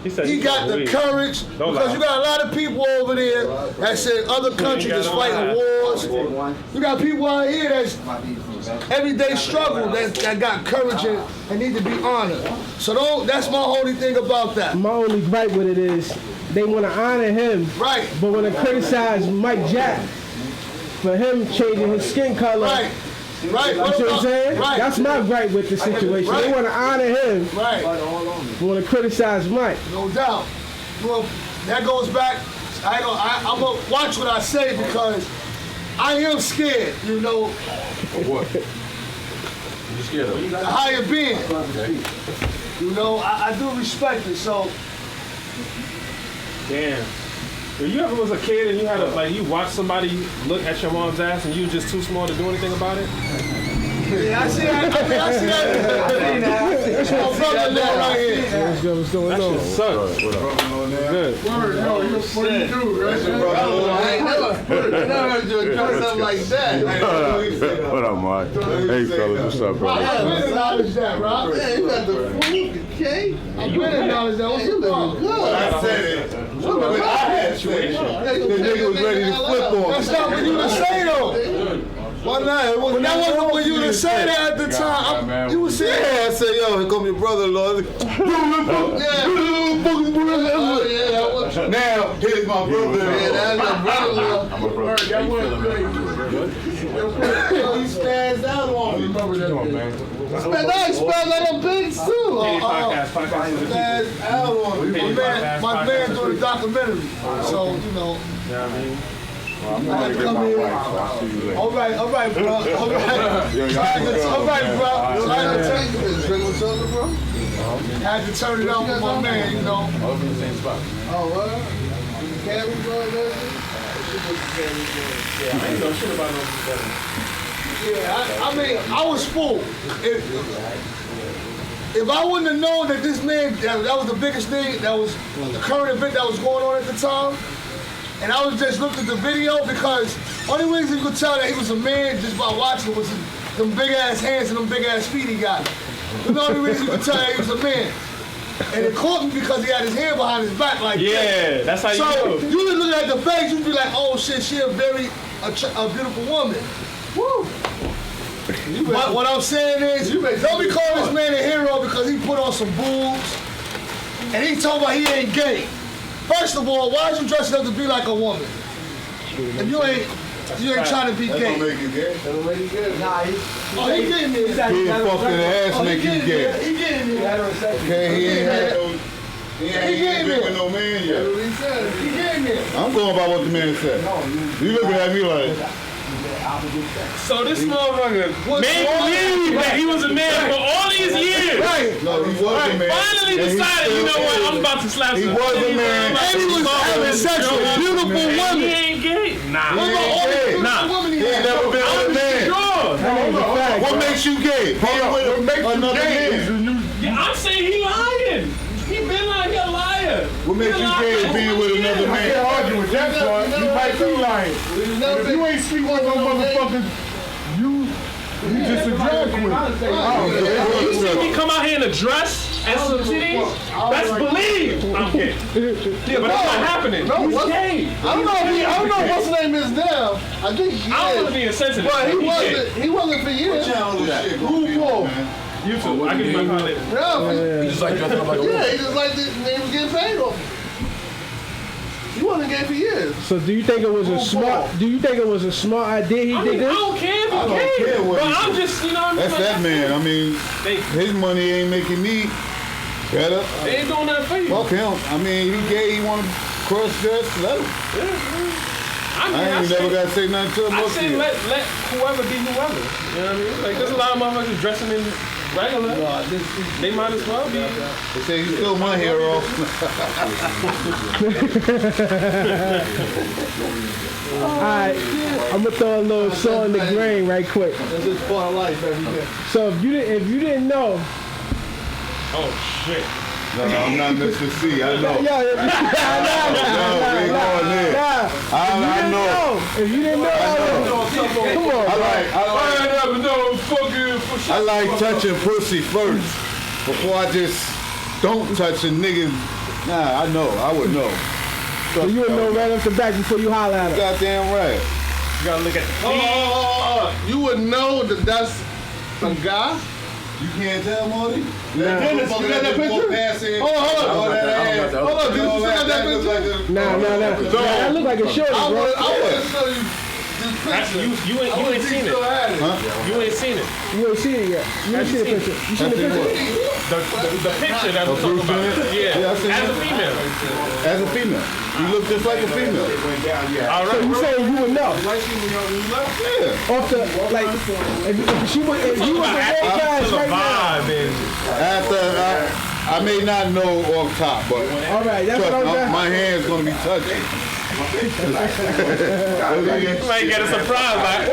He said He got the courage, because you got a lot of people over there that said other countries is fighting wars. You got people out here that's everyday struggle that got courage and need to be honored. So that's my only thing about that. My only gripe with it is they want to honor him, Right. but want to criticize Mike Jack for him changing his skin color. Right. Right. You know what I'm saying? Right. That's my gripe with the situation. Right. They want to honor him, Right. but want to criticize Mike. No doubt. Well, that goes back. I'm gonna watch what I say because I am scared. You know, What? You scared of? the higher being. You know, I do respect it. So Damn. If you ever was a kid and you had you watched somebody look at your mom's ass and you was just too small to do anything about it? yeah, I see that. I see that. That's my brother-in-law right here. What's going That on? shit sucks. Good. Word, yo, you're a funny dude, right? I ain't never heard you address something like that. What up, Mike? Hey, fellas, what's up, Rob, brother? I've been acknowledged that, Rob. Yeah, you got the food, the cake. I've been acknowledged that. What's You the looking problem? good. I said it. I had said it. The nigga was ready to flip on That's me. not what you to say, though. Why not? But that wasn't what you to say that at the time. You was saying. Yeah, I said, yo, here come your brother-in-law. Oh, yeah, that was Now, here's my brother. Yeah, that's your brother. I'm a brother. That wasn't great. Yo, he spazzed out on me. Remember that, man. Spazzed out on Biggs too. Spazzed out on me. My man doing the documentary. So, you know. Yeah, I mean. Well, I'm I had gonna to get come my in. wife, so I'll see you later. All right, bro. All right. Drink with other, bro. Had to turn it on with my man, you know. All in the same spot. Oh, what? Cabin, bro, Yeah, I ain't know shit about no better. yeah, I mean, I was fooled. If I wouldn't have known that this man, that was the biggest thing, that was the current event that was going on at the time, and I was just looking at the video because only reason you could tell that he was a man just by watching was them big ass hands and them big ass feet he got. The only reason you could tell that he was a man. And it caught me because he had his hand behind his back like that. Yeah, that's how you So know. you just look at the face, you'd be like, oh shit, she a beautiful woman. Woo! What I'm saying is, don't be calling this man a hero because he put on some boobs and he talking about he ain't gay. First of all, why is you dressing up to be like a woman? If you ain't trying to be That gay. don't make you gay. That don't make you gay. Nah, he getting there. He ain't fucking the ass make you gay. He getting there. Okay, he ain't had no. He ain't been with no man yet. That's what he said. He getting there. I'm going by what the man said. You looking at me like. So this motherfucker made believe that he was a man for all these years. Right. No, he was a man. Finally decided, you know what, I'm about to slap some. He was a man. And he was having sex with beautiful women. He ain't gay. Nah. What about all the beautiful women he He ain't had? never been with a man. Sure. What makes you gay? What makes you gay? Yeah, I'm saying he lying. He been like a liar. What makes you gay being with another man? I can't argue with that part. You might be lying. If you ain't sleep with no motherfuckers, you just a drag queen. You see me come out here in a dress and some titties? That's believe. I'm gay. Yeah, but that's not happening. No, He's gay. I don't know what's his name is now. I think he I don't want is. to be insensitive. But He he wasn't for years. RuPaul. YouTube. I give you my call later. Yeah, He just like dressing up like a woman. he just like this. He was getting paid off it. He wasn't gay for years. So do you think it was a smart? Do you think it was a smart idea he I did mean, I this? don't care if I he's don't gay. care what But he I'm do. just, you know what I mean? That's that man. I mean, his money ain't making me better. They ain't doing nothing for you. Fuck him. I mean, he gay. He want to cross dress. Let him. I ain't never got to say nothing to him. I say let whoever be whoever. You know what I mean? Like there's a lot of motherfuckers dressing in regular. They might as well be. They say he's still my hero. Alright, I'm gonna throw a little salt in the grain right quick. That's just part of life every day. So if you didn't know, Oh shit. No, I'm not Mr.C. I know. yo, I know. if you didn't know, come on, I like touching pussy first before I just don't touch a nigga. Nah, I know. I would know. so you would know right off the back before you holler at him. Goddamn right. You gotta look at the You would know that that's some guy. You can't tell, Marty? Dennis, you got that picture? Hold on. Hold on, dude. You still got that picture? Nah, that look like a shorty, I bro. want to show you this picture. You ain't seen it. You ain't seen it. You ain't seen it yet. You ain't seen the picture. You seen the picture? The picture that I'm talking about. Yeah. I seen As a it. female. As a female. You look just like a female. All So right. you saying you would know? Yeah. Off the like, if you was a road guys right now. After I may not know off top, but All right, that's what I'm my hand's gonna be touching. You might get a surprise, like,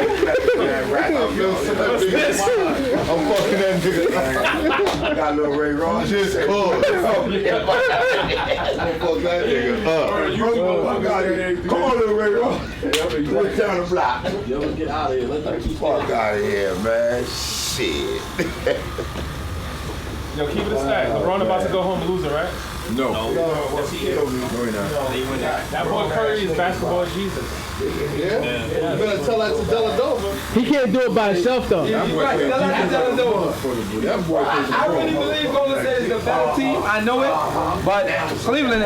what's this? I'm fucking that nigga. Got a little Ray Ross. Just cause. Fuck that nigga up. Come on, little Ray Ross. Let's down the block. Yo, let's get out of here. Let's not keep fuck out of here, man. Shit. Yo, keep it a stack. LeBron about to go home loser, right? No. Yes, he is. That boy Curry is basketball Jesus. Yeah? You better tell that to Deladova. He can't do it by himself though. That boy Right, tell that to Deladova. That boy I really believe Golden State is the better team. I know it, but Cleveland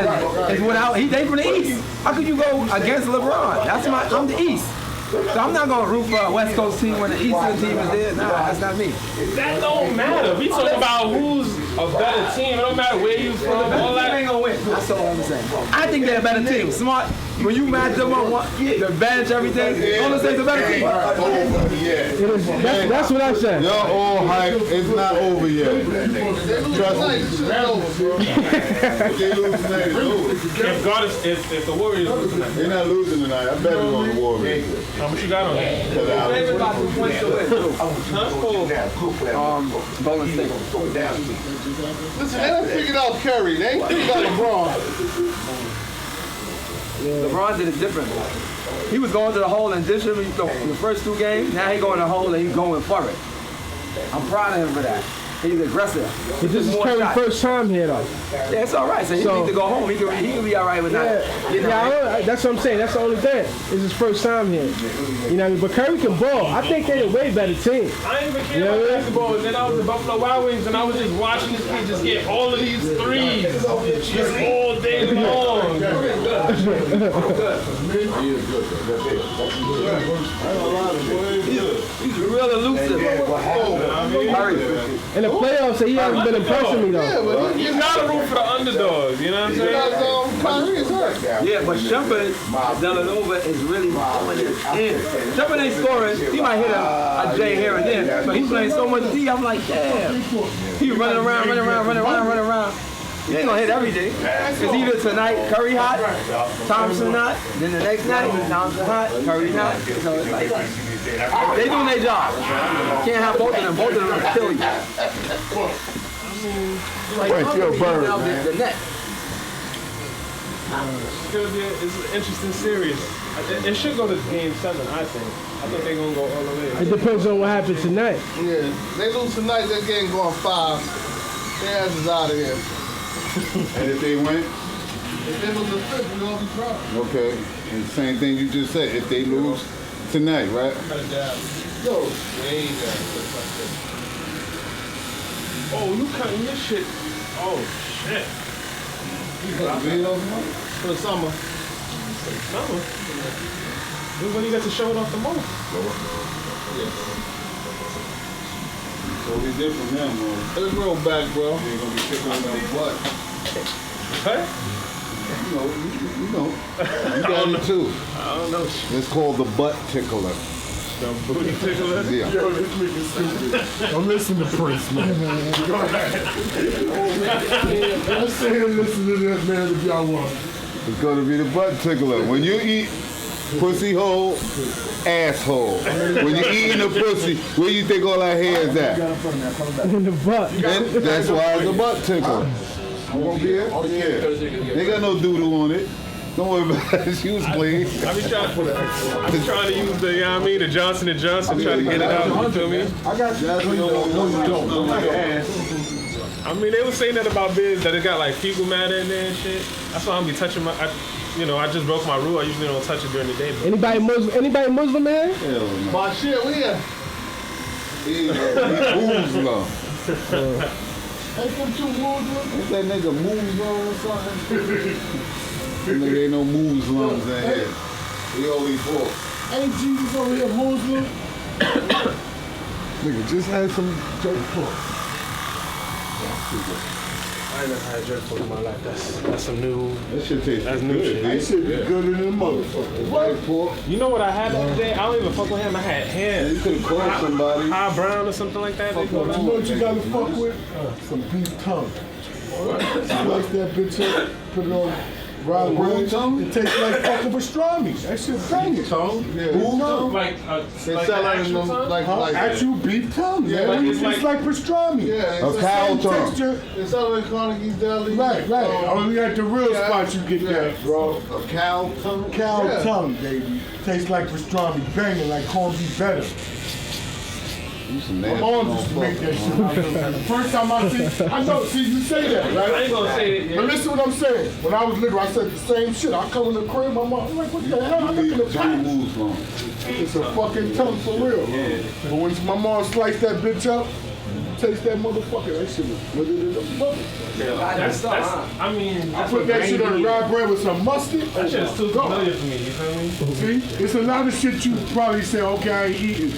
is without. They from the East. How could you go against LeBron? I'm the East. So I'm not gonna root for a West Coast team when the Eastern team is there. Nah, that's not me. That don't matter. We talking about who's a better team. It don't matter where you from. All that ain't gonna win. That's all I'm saying. I think they're a better team. Smart. When you match them on the bench, everything, Golden State's a better team. That's what I said. Y'all all hype. It's not over yet. Trust me. They lose tonight, it's over. If the Warriors lose tonight. They're not losing tonight. I bet them on the Warriors. How much you got on that? Favorite about 2 points to win. Golden State. Listen, they done figured out Curry. They ain't figured out LeBron. LeBron did it different. He was going to the hole and dishing in the first 2 games. Now he going to the hole and he's going for it. I'm proud of him for that. He's aggressive. But this is Curry's first time here though. Yeah, it's all right. So he needs to go home. He can be all right with that. That's what I'm saying. That's the only thing. It's his first time here. You know what I mean? But Curry can ball. I think they're a way better team. I ain't even care about basketball. Then I was the Buffalo Wild Wings and I was just watching this kid just get all of these threes just all day long. He's real elusive. In the playoffs, he hasn't been impressing me though. You gotta root for the underdogs, you know what I'm saying? Yeah, but Shumpert, Delanova is really throwing it in. Shumpert ain't scoring. He might hit a J here and there, but he's playing so much D. I'm like, damn. He running around. He ain't gonna hit every day. It's either tonight Curry hot, Thompson hot, then the next night Thompson hot, Curry hot. So it's like they doing their job. Can't have both of them. Both of them will kill you. Wait, your bird, man. The net. It's an interesting series. It should go to game 7, I think. I think they're gonna go all the way. It depends on what happens tonight. Yeah, they lose tonight, that game going 5. Their ass is out of here. And if they win? If they lose the 5th, we're gonna be proud. Okay. And the same thing you just said. If they lose tonight, right? Yo, way down. Oh, you cutting your shit. Oh, shit. For the summer. Summer? When you got to show it off the most. So we different now, man. It's real back, bro. You're gonna be picking on that butt. Hey? You know. You got it too. I don't know. It's called the butt tickler. The booty tickler? Yeah. Yo, this nigga stupid. Don't listen to Prince, man. Go ahead. Let's say and listen to this, man, if y'all want. It's gonna be the butt tickler. When you eat pussy hole, asshole. When you're eating a pussy, where you think all that hair is at? In the butt. That's why it's a butt tickler. You won't be here? Yeah. They got no doodle on it. Don't worry about it. She was clean. I be trying to use the, you know what I mean, the Johnson & Johnson, try to get it out, you feel me? I got you. No, you don't. I mean, they were saying that about Biz, that it got like fecal matter in there and shit. That's why I'm be touching I just broke my rule. I usually don't touch it during the day. But. Anybody Muslim, man? Hell no. My shit, we here. Muslim. Ain't them 2 Muslims? Ain't that nigga Muslim or something? That nigga ain't no Muslims in here. We only 4. Ain't Jesus over here Muslim? Nigga, just had some jerk pork. I ain't never had jerk pork in my life. That's some new. That shit tastes That's good. new shit. That shit be good in the motherfucker. Jerk pork. You know what I had the other day? I don't even fuck with him. I had ham. You could have called somebody. High brown or something like that. You know what you gotta fuck with? Some beef tongue. Slice that bitch up, put it on Riley Bull tongue? It tastes like fucking pastrami. That shit banging. Tongue? Yeah. Bull tongue? Like They like sell the it in actual them, tongue? like Actual beef tongue, Yeah, man. like It's it's like pastrami. Yeah, A it's cow Same tongue. texture. They sell it in Carnegie's Deli. Right. Only at the real Yeah. spot you get that, bro. A cow tongue? Cow Yeah. tongue, baby. Tastes like pastrami, banging like corned beef better. My mom used to make that shit. The first time I see you say that, right? I ain't gonna say it yet. But listen what I'm saying. When I was little, I said the same shit. I come in the crib, my mom, I'm like, what the hell? I look in the pot. It's a fucking tongue for real. Yeah. But when my mom sliced that bitch up, taste that motherfucker, that shit was good in the mother. That's, I mean, I put that shit on the rye bread with some mustard. That shit is too familiar for me, you feel me? See, it's a lot of shit you probably say, okay, I ain't eating.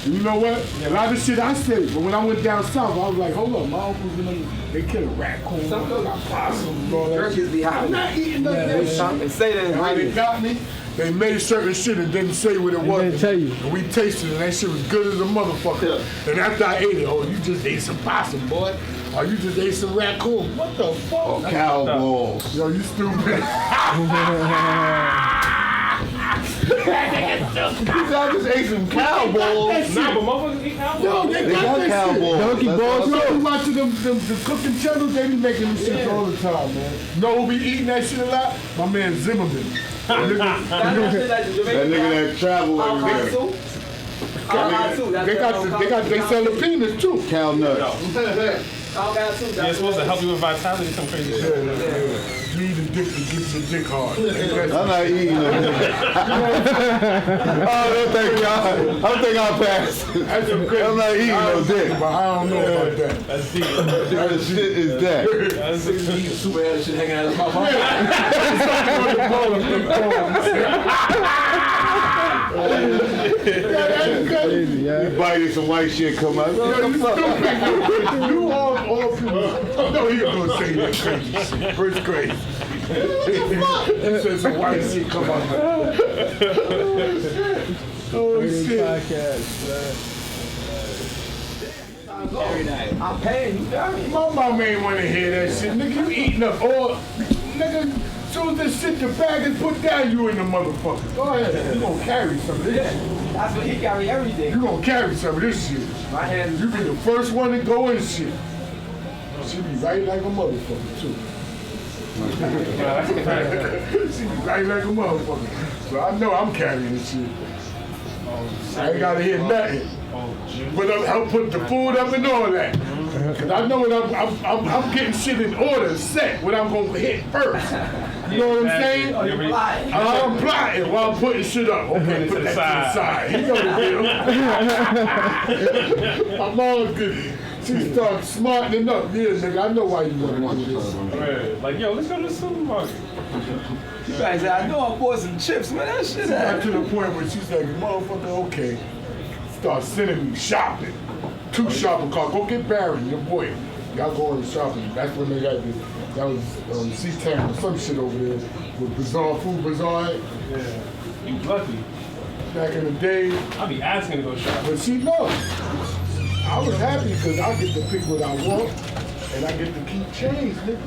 You know what? A lot of shit I say, but when I went down south, I was like, hold up, my uncles and them, they kill a raccoon, got possums, all that shit. I'm not eating none of that shit. Say that. How they got me? They made certain shit and didn't say what it was. Didn't tell you. And we tasted it, and that shit was good as a motherfucker. And after I ate it, oh, you just ate some possum, boy. Or you just ate some raccoon. What the fuck? Oh, cow balls. Yo, you stupid. I just ate some cow balls. Nah, but motherfuckers eat cow balls. Yo, they got cow balls. Donkey balls. You know, you watching them the cooking channels, they be making them shit all the time, man. You know who be eating that shit a lot? My man Zimmerman. That nigga that travel everywhere. They sell the peanuts too. Cow nuts. Yeah, it's supposed to help you with vitality, some crazy shit. You need a dick to get your dick hard. I'm not eating no dick. Oh, thank God. I think I'll pass. I'm not eating no dick. But I don't know about that. That's deep. What the shit is that? That's deep. Super ass shit hanging out of his mouth. Crazy, You biting some white shit come out. You all people. No, he gonna say that crazy shit. First crazy. He said some white shit come out. Oh shit. I'm paying you, got me. My mom ain't wanna hear that shit. Nigga, you eating up all. Nigga, as soon as this shit the bag is put down, you in the motherfucker. Go ahead. You gonna carry some of this shit. That's what he carry everything. You gonna carry some of this shit. My hands. You be the first one to go in shit. She be right like a motherfucker too. She be right like a motherfucker. So I know I'm carrying this shit. I ain't gotta hear nothing. But I'll put the food up and all that. Cause I know what I'm getting shit in order, set, what I'm gonna hit first. You know what I'm saying? I'm plotting while I'm putting shit up. Okay, put that to the side. He know the deal. My mom could. She started smartening up. Yeah, nigga, I know why you want to do this. Right. Like, yo, let's go to the supermarket. You guys said, I know I bought some chips, man. That shit She got to the point where she's like, motherfucker, okay. Start sending me shopping. 2 shopping carts. Go get Barry, your boy. Y'all going shopping. That's when they got this. That was C-Town or some shit over there with Bazaar, Food Bazaar. Yeah. You lucky. Back in the day. I'll be asking to go shopping. But she knows. I was happy because I get to pick what I want and I get to keep change, nigga.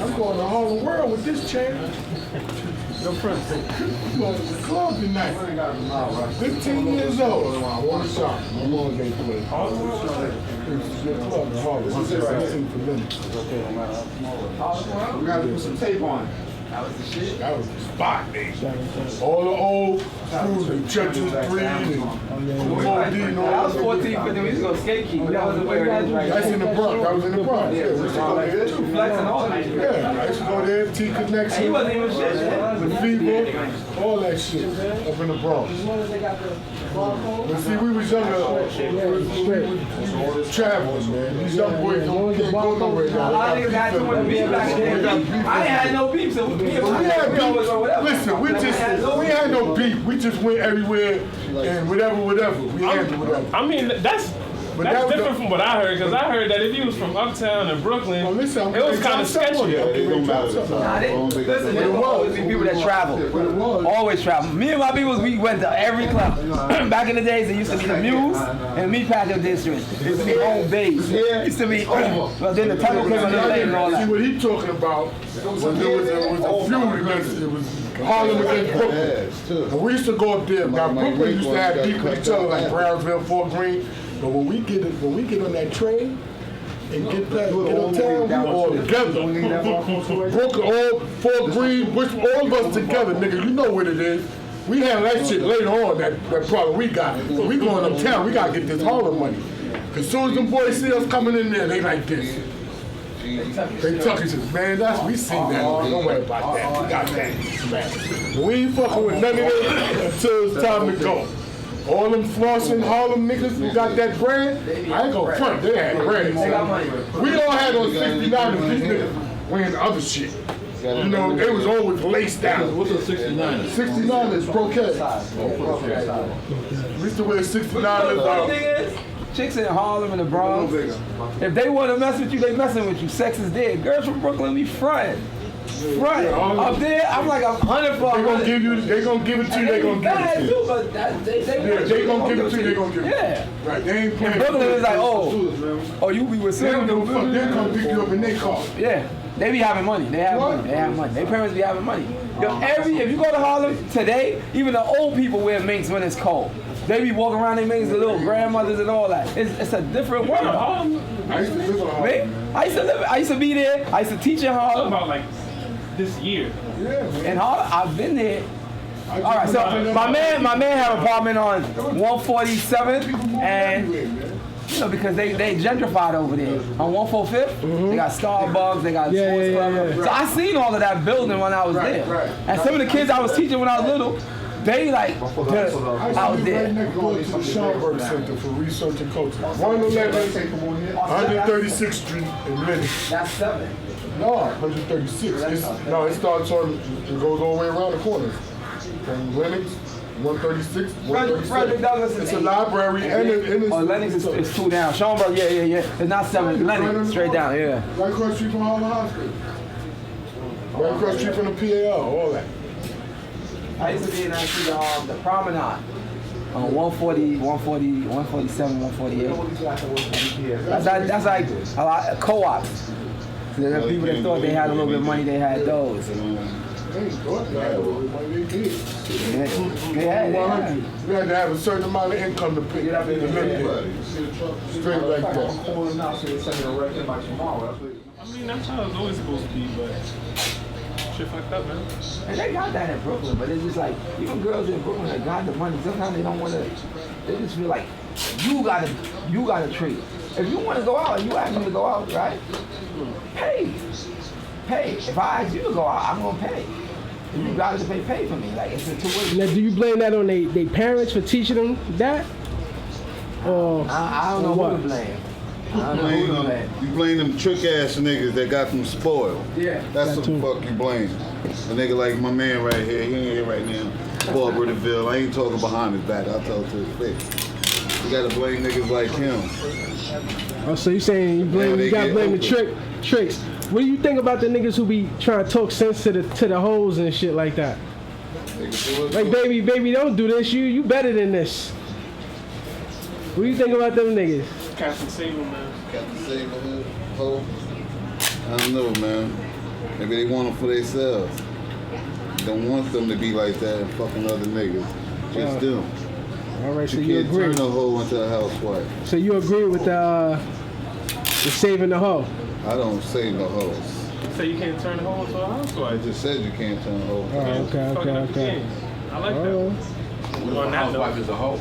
I'm going to Harlem World with this chain. No front. I'm going to the club tonight. 15 years old. I want to shop. My mom ain't doing it. Harlem World? It's a club in Harlem. I'm just asking for minutes. We gotta put some tape on. That was the shit. That was the spot, nigga. All the old schools and churches, Green and I was 14, 15. We used to go skate keep, but that wasn't where it is right now. That's in the Bronx. That was in the Bronx. Yeah, we used to go there too. Flex and all that shit. Yeah, I used to go there, T-Connection. He wasn't even shit, The Fever, all that shit up in the Bronx. But see, we was younger. We was traveling, man. These young boys can't go nowhere now. I niggas had too much beef back then. I ain't had no beef, so we had beef. Listen, we had no beef. We just went everywhere and whatever. We handled whatever. I mean, that's different from what I heard, because I heard that if you was from Uptown and Brooklyn, it was kind of sketchy. Listen, there will always be people that travel. Always travel. Me and my people, we went to every club. Back in the days, it used to be the Muse and Meatpacking District. It used to be Home Base. It used to be, well, then the tunnel came on the lane and all that. See, what he talking about was there was a feud against, it was Harlem against Brooklyn. And we used to go up there. Now, Brooklyn used to have beef with each other like Brownsville, Fort Greene. But when we get on that train and get uptown, we all together. Brooklyn, all Fort Greene, all of us together, nigga. You know what it is. We handle that shit later on, that problem we got. So we going uptown, we gotta get this Harlem money. Cause soon as them boys see us coming in there, they like this. They tucking shit, man, we seen that. Don't worry about that. We got that. Man. We ain't fucking with none of that until it's time to go. All them flossing Harlem niggas who got that bread, I ain't gonna front, they had bread. We all had those 69 these niggas wearing other shit. You know, they was always laced down. What's a 69? 69 is croquet. We used to wear 69 chicks in Harlem and the Bronx, if they want to mess with you, they messing with you. Sex is dead. Girls from Brooklyn be fronting. Right. Up there, I'm like 100 for They gonna give you, they gonna give it to you, they gonna give it to you. But they gonna give it to you, they gonna give it to you. Yeah. Right, they ain't playing. Brooklyn is like, oh, you be with They don't give a fuck, they come pick you up in their car. Yeah. They be having money. They have money. They have money. Their parents be having money. Yo, if you go to Harlem today, even the old people wear minks when it's cold. They be walking around in minks, the little grandmothers and all that. It's a different world. I used to live in Harlem. I used to be there. I used to teach in Harlem. About like this year. Yeah, man. In Harlem, I've been there. All right, so my man had an apartment on 147th, and you know, because they gentrified over there. On 145th, they got Starbucks, they got sports club. So I seen all of that building when I was there. And some of the kids I was teaching when I was little, they like out there. Right next door to the Schomburg Center for Research and Culture. 111, 136th Street in Lennox. That's 7. No, 136. It starts on, it goes all the way around the corner. From Lennox, 136, 137. It's a library and it's... Oh, Lennox is 2 down. Schomburg, yeah. It's not 7, Lennox, straight down, yeah. Right across the street from Harlem Hospital. Right across the street from the PAL, all that. I used to be in the promenade. On 140, 147, 148. That's like a lot of co-ops. So there are people that thought they had a little bit of money, they had those. They thought they had a little money, they did. They had. You had to have a certain amount of income to pick up in the middle. Straight like that. I mean, that's how it's always supposed to be, but shit fucked up, man. And they got that in Brooklyn, but it's just like, even girls in Brooklyn that got the money, sometimes they don't want to, they just feel like, you gotta treat. If you want to go out, you ask them to go out, right? Pay. If I ask you to go out, I'm gonna pay. If you got to pay for me. Like, it's a two-way. Now, do you blame that on their parents for teaching them that? Or I don't know who to blame. You blame them trick ass niggas that got them spoiled. Yeah. That's what the fuck you blame. A nigga like my man right here, he ain't here right now. Barber DeVille. I ain't talking behind his back, I'll talk to his face. You gotta blame niggas like him. Oh, so you saying you gotta blame the tricks. What do you think about the niggas who be trying to talk sense to the hoes and shit like that? Like, baby, don't do this. You better than this. What do you think about them niggas? Captain Sable, man. Captain Sable, ho. I don't know, man. Maybe they want them for themselves. Don't want them to be like that and fucking other niggas. Just them. All right, so you you can't agree. turn a hoe into a housewife. So you agree with the saving the hoe? I don't save no hoes. So you can't turn the hoe into a housewife? I just said you can't turn a hoe. Oh, okay. I like that. What if the housewife is a hoe?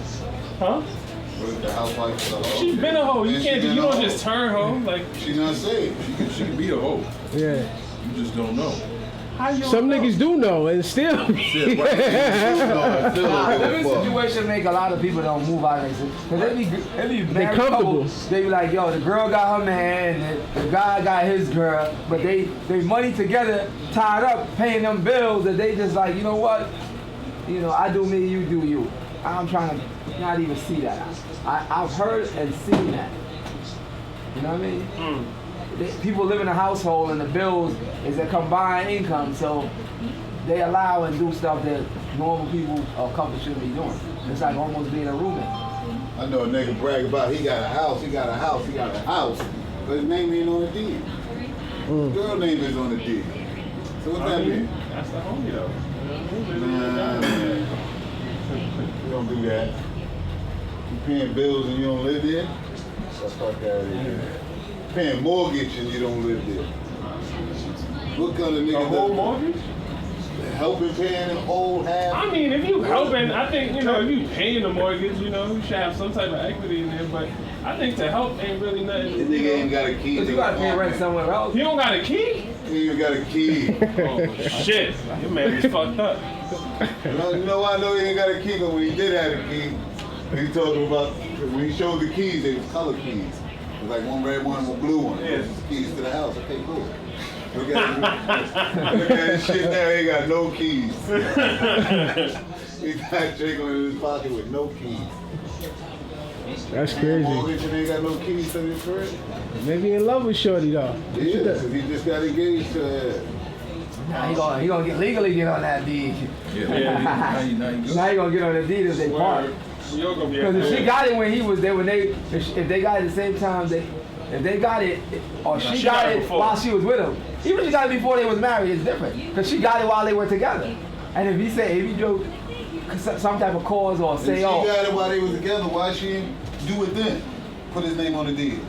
Huh? What if the housewife is a hoe? She's been a hoe. You can't. You don't just turn hoe. Like she's not saved. She can be a hoe. Yeah. You just don't know. Some niggas do know and still. Living situation make a lot of people don't move out of it. Cause they be married comfortable. They be like, yo, the girl got her man, and the guy got his girl, but they money together, tied up, paying them bills, that they just like, you know what? You know, I do me, you do you. I'm trying to not even see that. I've heard and seen that. You know what I mean? People live in a household and the bills is a combined income, so they allow and do stuff that normal people or couples shouldn't be doing. It's like almost being a roommate. I know a nigga brag about he got a house, but his name ain't on the deed. Girl name is on the deed. So what that mean? That's the homie though. Nah, man. You don't do that. You paying bills and you don't live there? Get the fuck out of here. Paying mortgage and you don't live there. What kind of nigga? A whole mortgage? helping paying the whole half. I mean, if you helping, I think, if you paying the mortgage, you should have some type of equity in there. But I think to help ain't really nothing. The nigga ain't got a key. But you gotta pay rent somewhere else. You don't got a key? He ain't got a key. Oh, shit. Your man is fucked up. You know why I know he ain't got a key? Because when he did have a key, he talking about, when he showed the keys, they was color keys. It was like one red one and one blue one. Yeah. Those was keys to the house. Okay, cool. Look at this shit now, he ain't got no keys. He got Jake in his pocket with no keys. That's crazy. Mortgage and ain't got no keys to his crib. Maybe in love with Shorty though. Yeah, because he just got engaged to her. Now he gonna legally get on that deed. Yeah. Now he gonna get on the deed if they part. Because if she got it when he was there, if they got it at the same time, if they got it, or she got it while she was with him, even if she got it before they was married, it's different. Because she got it while they were together. And if he drove some type of cause or say, she got it while they was together, why she didn't do it then? Put his name on the deed.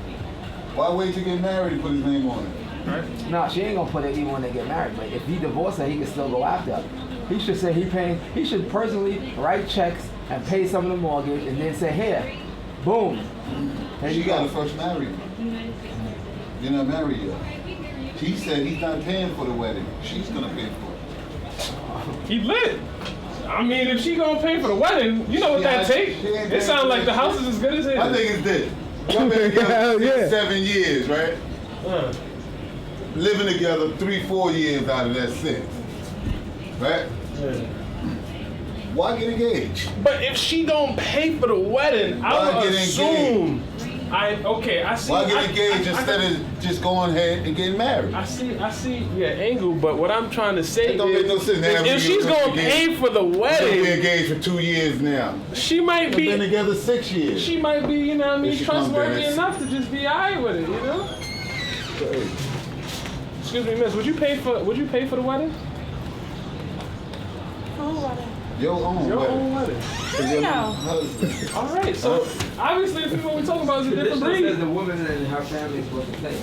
Why wait to get married to put his name on it? Right. No, she ain't gonna put it even when they get married. But if he divorced her, he can still go after her. He should say he should personally write checks and pay some of the mortgage and then say, here, boom. She got to first marry him. You're not married yet. He said he's not paying for the wedding. She's gonna pay for it. He lit. I mean, if she gonna pay for the wedding, you know what that takes? It sounds like the house is as good as it is. I think it's this. Y'all been together 6, 7 years, right? Living together 3-4 years out of that 6. Right? Why get engaged? But if she don't pay for the wedding, I would assume. I see. Why get engaged instead of just going ahead and getting married? I see your angle, but what I'm trying to say don't make no sense. if she's gonna pay for the wedding, we're engaged for 2 years now. She might be been together 6 years. She might be, trustworthy enough to just be alright with it, Excuse me, miss. Would you pay for the wedding? Your own wedding. All right, so obviously what we're talking about is a different breed. Says the woman and her family is supposed to pay.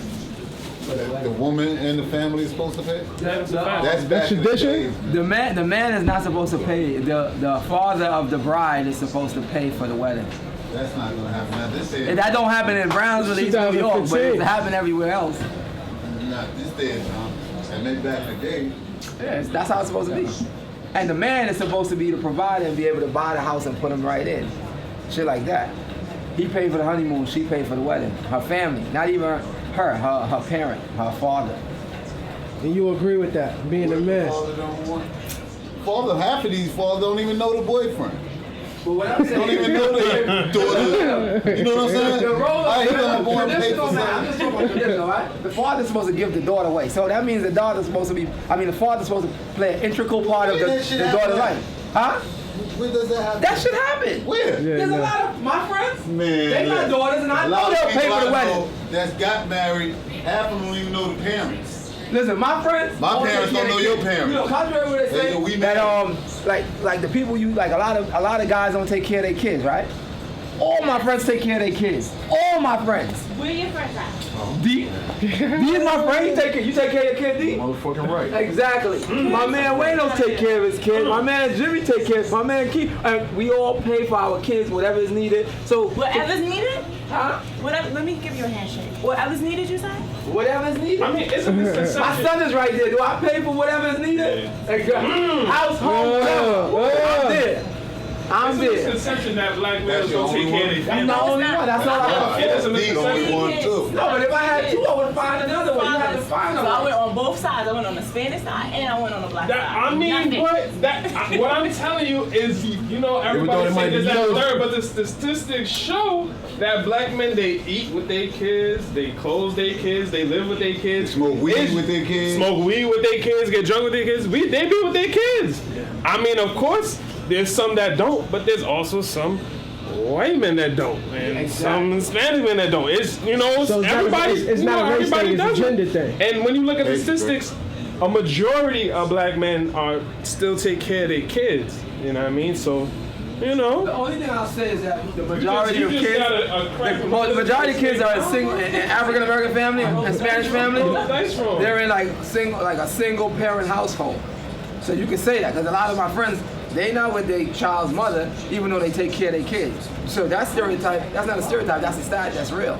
The woman and the family is supposed to pay? That's tradition? The man is not supposed to pay. The father of the bride is supposed to pay for the wedding. That's not going to happen. Now, that don't happen in Brownsville, New York, but it happen everywhere else. Not this day, and maybe back in the day. Yes, that's how it's supposed to be. And the man is supposed to be the provider and be able to buy the house and put him right in. Shit like that. He paid for the honeymoon, she paid for the wedding. Her family, not even her parent, her father. And you agree with that, being a man? Half of these fathers don't even know the boyfriend. But what I'm saying, don't even know the daughter. You know what I'm saying? The role of I'm just talking about traditional, right? The father's supposed to give the daughter away. So that means the father's supposed to play an integral part of the daughter's life. Huh? Where does that happen? That should happen. Where? There's a lot of my friends. Man, they got daughters, and I know they'll pay for the wedding. That's got married. Half of them don't even know the parents. Listen, my friends. My parents don't know your parents. Contrary to what they say, that like the people a lot of guys don't take care of their kids, right? All my friends take care of their kids. All my friends. Where your friends at? D. D is my friend. You take care of your kid, D? Motherfucking right. Exactly. My man Wayno take care of his kids. My man Jimmy take care of his. My man Keith. And we all pay for our kids, whatever is needed. So whatever's needed? Huh? Whatever. Let me give you a handshake. Whatever's needed, you say? Whatever's needed. I mean, isn't this my son is right there. Do I pay for whatever is needed? House, home, whatever. I'm there. It's a misconception that black men don't take care of their family. That's the only one. That's all I have. It's a misconception. No, but if I had two, I would find another one. You have to find So I went on both sides. I went on the Spanish side and I went on the black side. I mean, what I'm telling you is, everybody say this, that, and third, but the statistics show that black men, they eat with their kids, they clothe their kids, they live with their kids, smoke weed with their kids, get drunk with their kids. They be with their kids. I mean, of course, there's some that don't, but there's also some white men that don't, and some Hispanic men that don't. It's so everybody. It's not a race thing; it's a gender thing. And when you look at the statistics, a majority of black men still take care of their kids. You know what I mean? So, The only thing I'll say is that the majority of kids, the majority of kids are in African American family and Spanish family. They're in like a single parent household. So you can say that, because a lot of my friends, they not with their child's mother, even though they take care of their kids. So that stereotype, that's not a stereotype, that's a stat, that's real.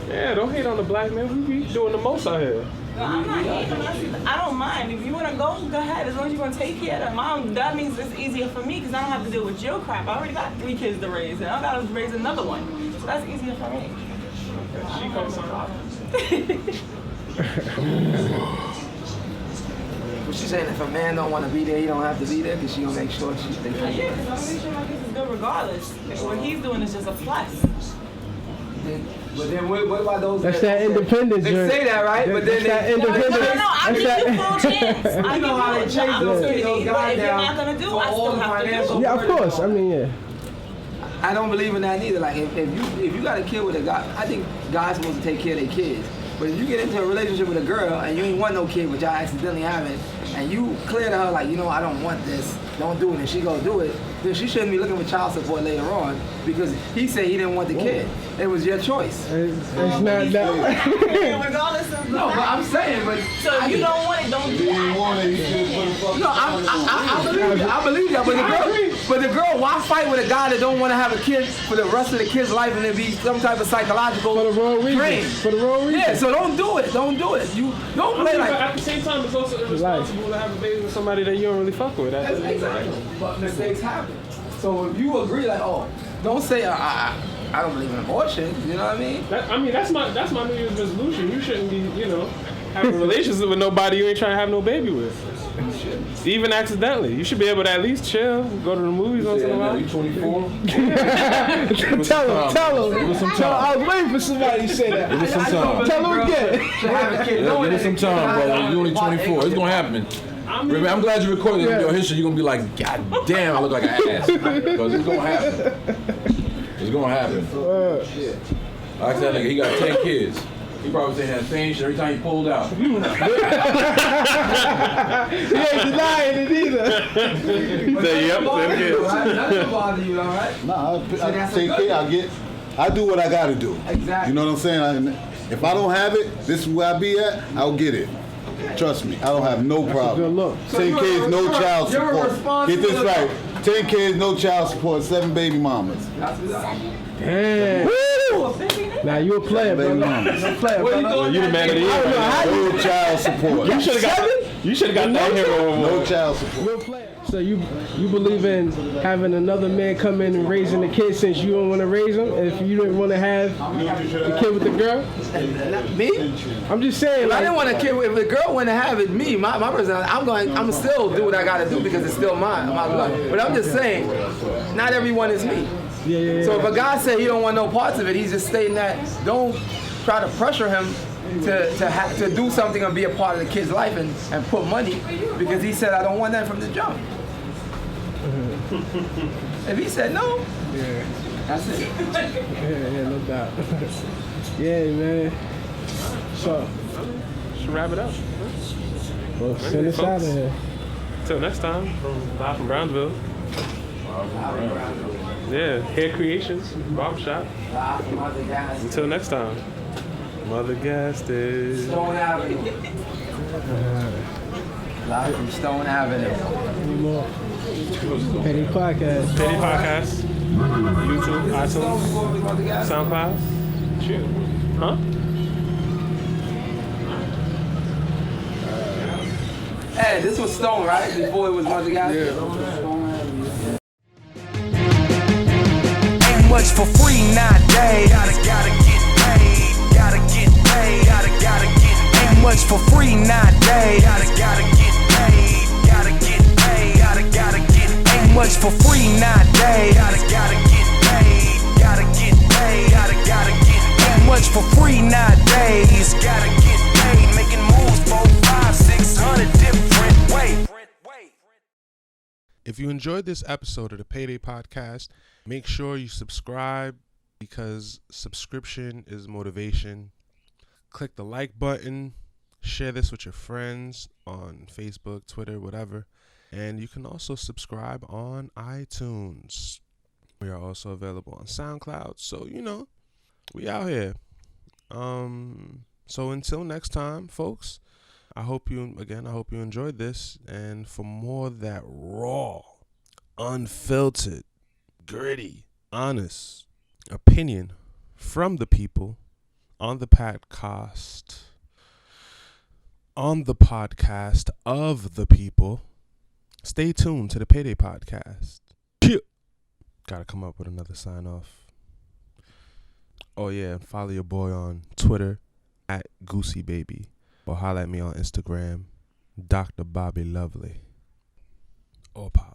Yeah, don't hate on the black man. We be doing the most out here. No, I'm not hating. I don't mind. If you want to go ahead. As long as you're going to take care of them. That means it's easier for me because I don't have to deal with your crap. I already got 3 kids to raise, and I got to raise another one. So that's easier for me. She comes on. What she's saying, if a man don't want to be there, he don't have to be there, because she gonna make sure she thinks. Yeah, because I'm pretty sure my kids is good regardless. What he's doing is just a plus. But then what about those? That's that independence. They say that, right? But then that independence. No, I give you full chance. I know how they chase those guys But if you're down not gonna do, for I all still the have to financial do. Yeah, of course. I mean, yeah. I don't believe in that neither. Like if you got a kid with a guy, I think guys supposed to take care of their kids. But if you get into a relationship with a girl and you ain't want no kid, which I accidentally haven't, and you clear to her like, you know, I don't want this, don't do it, and she go do it, then she shouldn't be looking for child support later on because he said he didn't want the kid. It was your choice. It's not that. Regardless of No, but I'm saying, but so if you don't want it, don't do it. No, I believe that, but the girl, why fight with a guy that don't want to have a kid for the rest of the kid's life and it be some type of psychological For the wrong reason. drain? For the wrong reason. Yeah, so don't do it. Don't do it. You don't play But like. at the same time, it's also irresponsible to have a baby with somebody that you don't really fuck with. Exactly. But mistakes happen. So if you agree, like, oh, don't say I don't believe in abortion. You know what I mean? That's my New Year's resolution. You shouldn't be, having relationships with nobody you ain't trying to have no baby with. Even accidentally. You should be able to at least chill, go to the movies once in a while. You 24? Tell him. Give us some I time. was waiting for somebody to say that. Give us some time. Tell him again. Give us some time, brother. You only 24. It's gonna happen. Remember, I'm glad you recorded your history. You're gonna be like, God damn, I look like an ass. Because it's gonna happen. It's gonna happen. I tell that nigga, he got 10 kids. He probably saying that same shit every time he pulled out. He ain't denying it either. He said, yep, them kids. Nothing bother you, all right? Nah, I take care. I do what I gotta do. Exactly. You know what I'm saying? If I don't have it, this is where I be at, I'll get it. Trust me, I don't have no problem. Good look. 10 kids, no child you're support. responsible Get this right. 10 kids, no child support, 7 baby mamas. Damn. Now you a player, Baby brother. mamas. You a player, What you brother. doing? You the man of the year. No child support. You should have got that hero No award. child support. You a player. So you believe in having another man come in and raising the kid since you don't want to raise them? If you didn't want to have the kid with the girl? Me? I'm just saying, I like, didn't want a kid. If the girl want to have it, me, my personality, I'm still do what I gotta do because it's still my blood. But I'm just saying, not everyone is me. yeah. So if a guy say he don't want no parts of it, he's just stating that. Don't try to pressure him to do something and be a part of the kid's life and put money because he said I don't want that from the jump. If he said no, that's it. Yeah, no doubt. Yeah, man. So, Should wrap it up. well, send us out of here. Till next time, live from Brownsville. Yeah, Hair Creations Barber Shop. Until next time. Mother Gas Station. Stone Avenue. Live from Stone Avenue. Any more? Petty Podcast. Petty Podcast. YouTube, iTunes, SoundCloud. Shoot. Huh? Hey, this was Stone, right? Before it was Mother Gas? Ain't much for free nowadays. Gotta get paid. Gotta get paid. Gotta get. Ain't much for free nowadays. Gotta get paid. Gotta get paid. Gotta get. Ain't much for free nowadays. Gotta get paid. Gotta get paid. Gotta get. Ain't much for free nowadays. Gotta get paid. Making moves 4, 5, 600 different ways. If you enjoyed this episode of the Payday Podcast, make sure you subscribe because subscription is motivation. Click the like button, share this with your friends on Facebook, Twitter, whatever. And you can also subscribe on iTunes. We are also available on SoundCloud. So, we out here. So until next time, folks, I hope you enjoyed this. And for more of that raw, unfiltered, gritty, honest opinion from the people on the podcast of the people, stay tuned to the Payday Podcast. Gotta come up with another sign off. Oh yeah, and follow your boy on Twitter at Goosey Baby, or holla at me on Instagram, Dr. Bobby Lovely. Or pop.